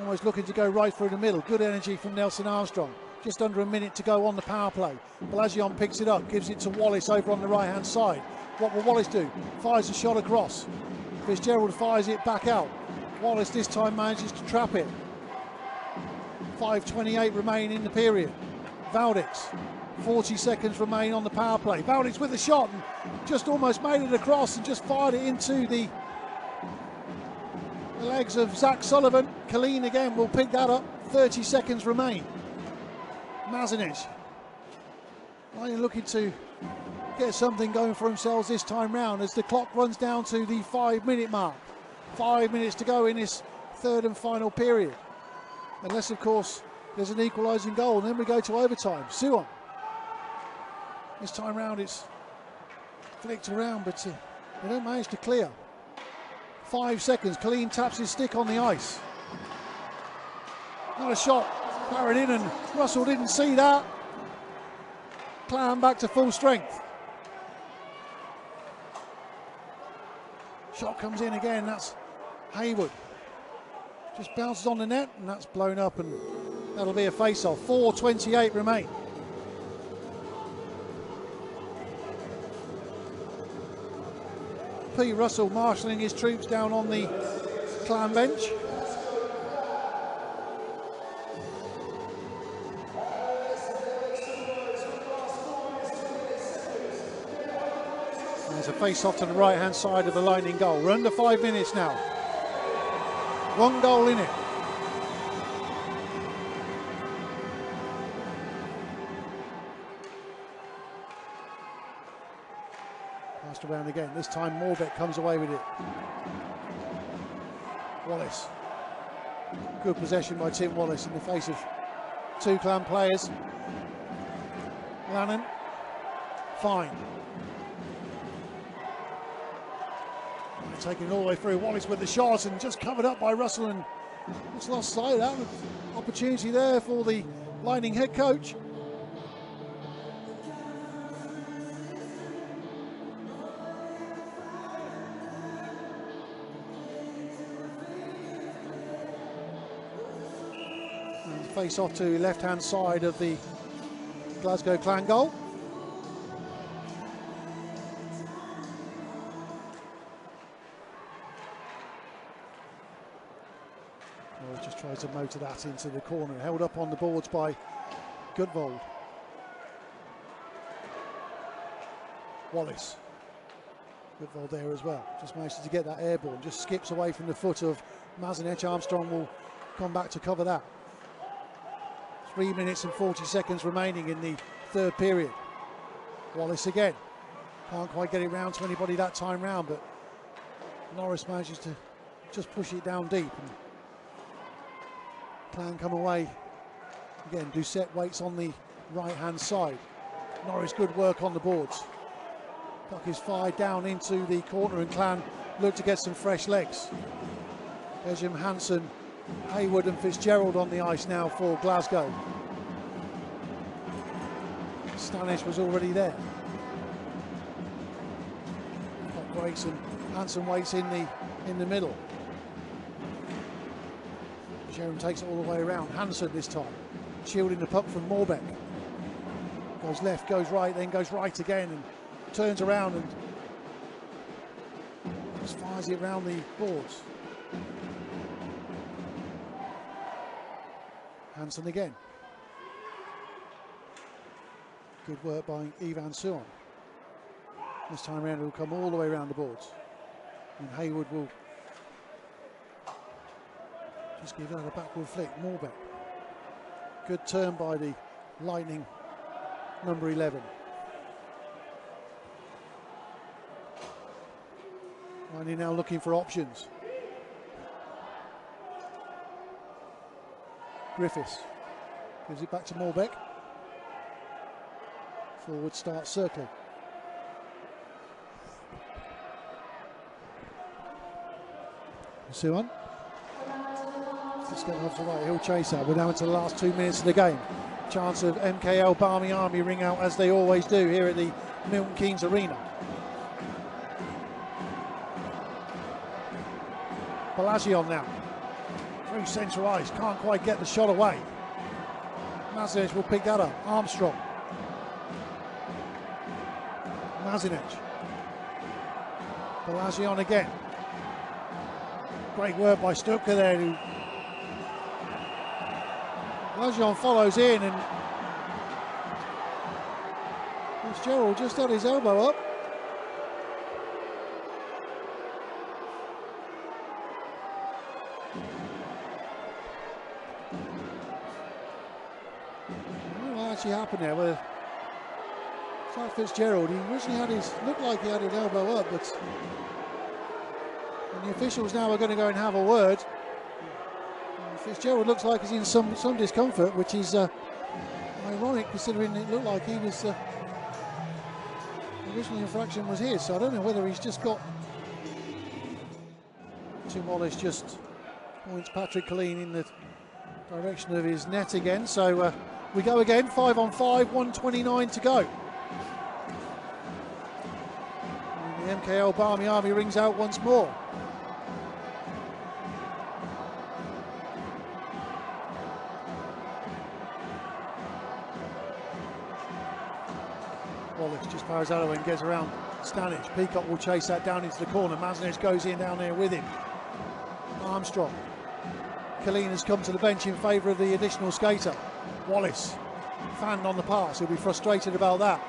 S1: Almost looking to go right through the middle. Good energy from Nelson Armstrong. Just under a minute to go on the power play. Balazion picks it up, gives it to Wallace over on the right hand side. What will Wallace do? Fires a shot across. Fitzgerald fires it back out. Wallace this time manages to trap it. 5:28 remain in the period. Valdix 40 seconds remain on the power play. Bowditch with the shot and just almost made it across and just fired it into the legs of Zach Sullivan. Colleen again will pick that up. 30 seconds remain. Mazinic looking to get something going for themselves this time round as the clock runs down to the 5-minute mark. 5 minutes to go in this third and final period. Unless, of course, there's an equalising goal, and then we go to overtime. Suon. This time round it's flicked around, but they don't manage to clear. 5 seconds. Colleen taps his stick on the ice. Not a shot. Carried in, and Russell didn't see that. Clan back to full strength. Shot comes in again. That's Haywood. Just bounces on the net, and that's blown up, and that'll be a face-off. 4:28 remain. Pete Russell marshalling his troops down on the Clan bench. There's a face-off to the right-hand side of the Lightning goal. We're under 5 minutes now. 1 goal in it. Passed around again. This time Morbeck comes away with it. Wallace. Good possession by Tim Wallace in the face of 2 Clan players. Lannon. Fine. Taking it all the way through. Wallace with the shot and just covered up by Russell, and just lost sight of that. Opportunity there for the Lightning head coach. And face off to left hand side of the Glasgow Clan goal. Just tries to motor that into the corner, held up on the boards by Goodvold. Wallace. Goodvold there as well. Just manages to get that airborne, just skips away from the foot of Mazinic. Armstrong will come back to cover that. 3 minutes and 40 seconds remaining in the third period. Wallace again. Can't quite get it round to anybody that time round, but Norris manages to just push it down deep. And Clan come away. Again, Doucette waits on the right-hand side. Norris, good work on the boards. Puck is fired down into the corner, and Clan look to get some fresh legs. Ejim, Hansen, Haywood and Fitzgerald on the ice now for Glasgow. Stanish was already there. Puck breaks and Hansen waits in the middle. Sharon takes it all the way around. Hansen this time, shielding the puck from Morbeck. Goes left, goes right, then goes right again, and turns around and just fires it around the boards. Hansen again. Good work by Ivan Suon. This time around it will come all the way around the boards. And Haywood will just give that a backward flick. Morbeck. Good turn by the Lightning, number 11. Lightning now looking for options. Griffiths gives it back to Morbeck. Forward starts circling. Suon. Just getting off the right, he'll chase that. We're now into the last 2 minutes of the game. Chance of MKL Barmy Army ring out as they always do here at the Milton Keynes Arena. Pelagion now. Through centre ice, can't quite get the shot away. Mazinic will pick that up. Armstrong. Mazinic. Pelagion again. Great work by Stuka there. Pelagion follows in, and Fitzgerald just had his elbow up. What actually happened there? Well, it's like Fitzgerald. He originally had looked like he had his elbow up, but and the officials now are going to go and have a word. Fitzgerald looks like he's in some discomfort, which is ironic considering it looked like he was the original infraction was his. So I don't know whether he's just got. Tim Wallace just points Patrick Colleen in the direction of his net again. So we go again, 5 on 5, 1:29 to go. And the MKL Barmy Army rings out once more. Wallace just powers out and gets around Stanic. Peacock will chase that down into the corner. Maznez goes in down there with him. Armstrong. Colleen has come to the bench in favour of the additional skater. Wallace fanned on the pass. He'll be frustrated about that.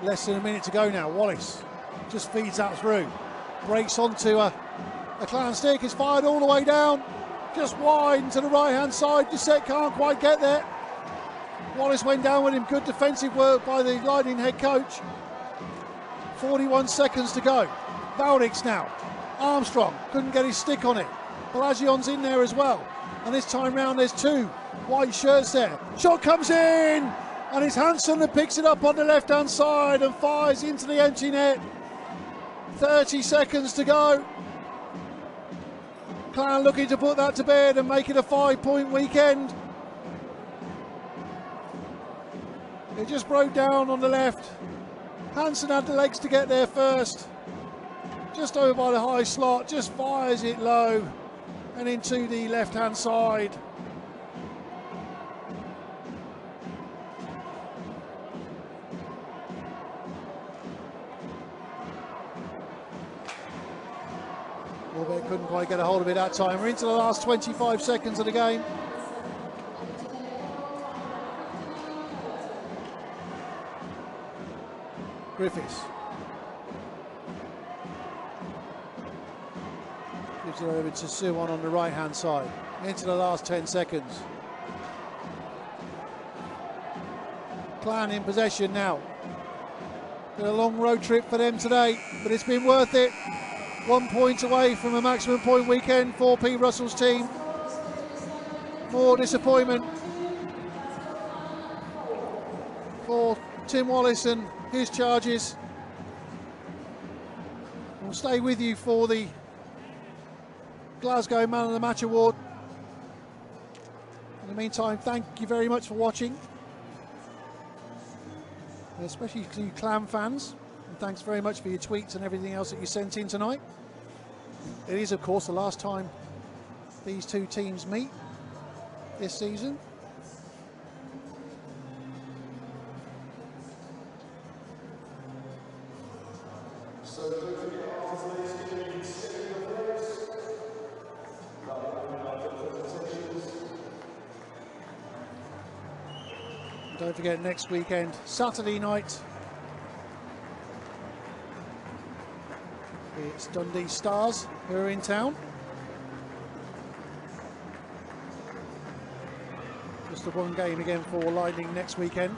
S1: Less than a minute to go now. Wallace just feeds that through. Breaks onto a Clan stick. Is fired all the way down. Just wide to the right hand side. Doucette can't quite get there. Wallace went down with him. Good defensive work by the Lightning head coach. 41 seconds to go. Valdix now. Armstrong couldn't get his stick on it. Palagion's in there as well. And this time round there's two white shirts there. Shot comes in! And it's Hansen that picks it up on the left hand side and fires into the empty net. 30 seconds to go. Clan looking to put that to bed and make it a 5-point weekend. It just broke down on the left. Hansen had the legs to get there first. Just over by the high slot, just fires it low and into the left hand side. Warbeck couldn't quite get a hold of it that time. We're into the last 25 seconds of the game. Griffiths gives it over to Suwon on the right hand side. Into the last 10 seconds. Clan in possession now. Been a long road trip for them today, but it's been worth it. 1 point away from a maximum point weekend for P. Russell's team. More disappointment for Tim Wallace and his charges. We'll stay with you for the Glasgow Man of the Match Award. In the meantime, thank you very much for watching, and especially to you Clan fans, and thanks very much for your tweets and everything else that you sent in tonight. It is of course the last time these two teams meet this season. Don't forget next weekend, Saturday night, it's Dundee Stars who are in town. Just the one game again for Lightning next weekend.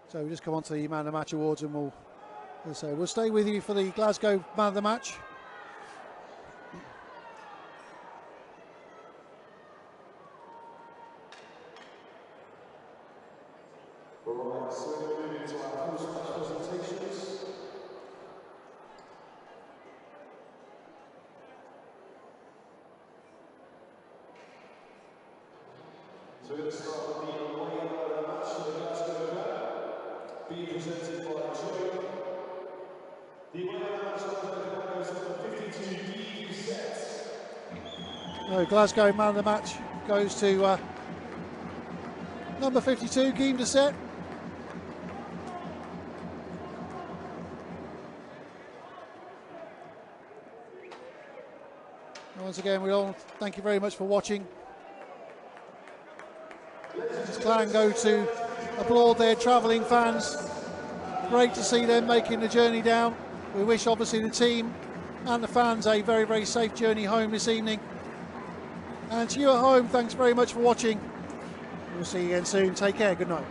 S1: So we'll just come on to the Man of the Match Awards, and we'll stay with you for the Glasgow Man of the Match.
S4: So we're going to start with the away Man of the Match for the Glasgow Clan, being presented by Joe The winner goes to 52 D sets.
S1: No, Glasgow man of the match goes to number 52, Guillaume de Set. Once again, we all thank you very much for watching. This clan go to applaud their travelling fans. Great to see them making the journey down. We wish obviously the team and the fans a very, very safe journey home this evening. And to you at home, thanks very much for watching. We'll see you again soon. Take care. Good night.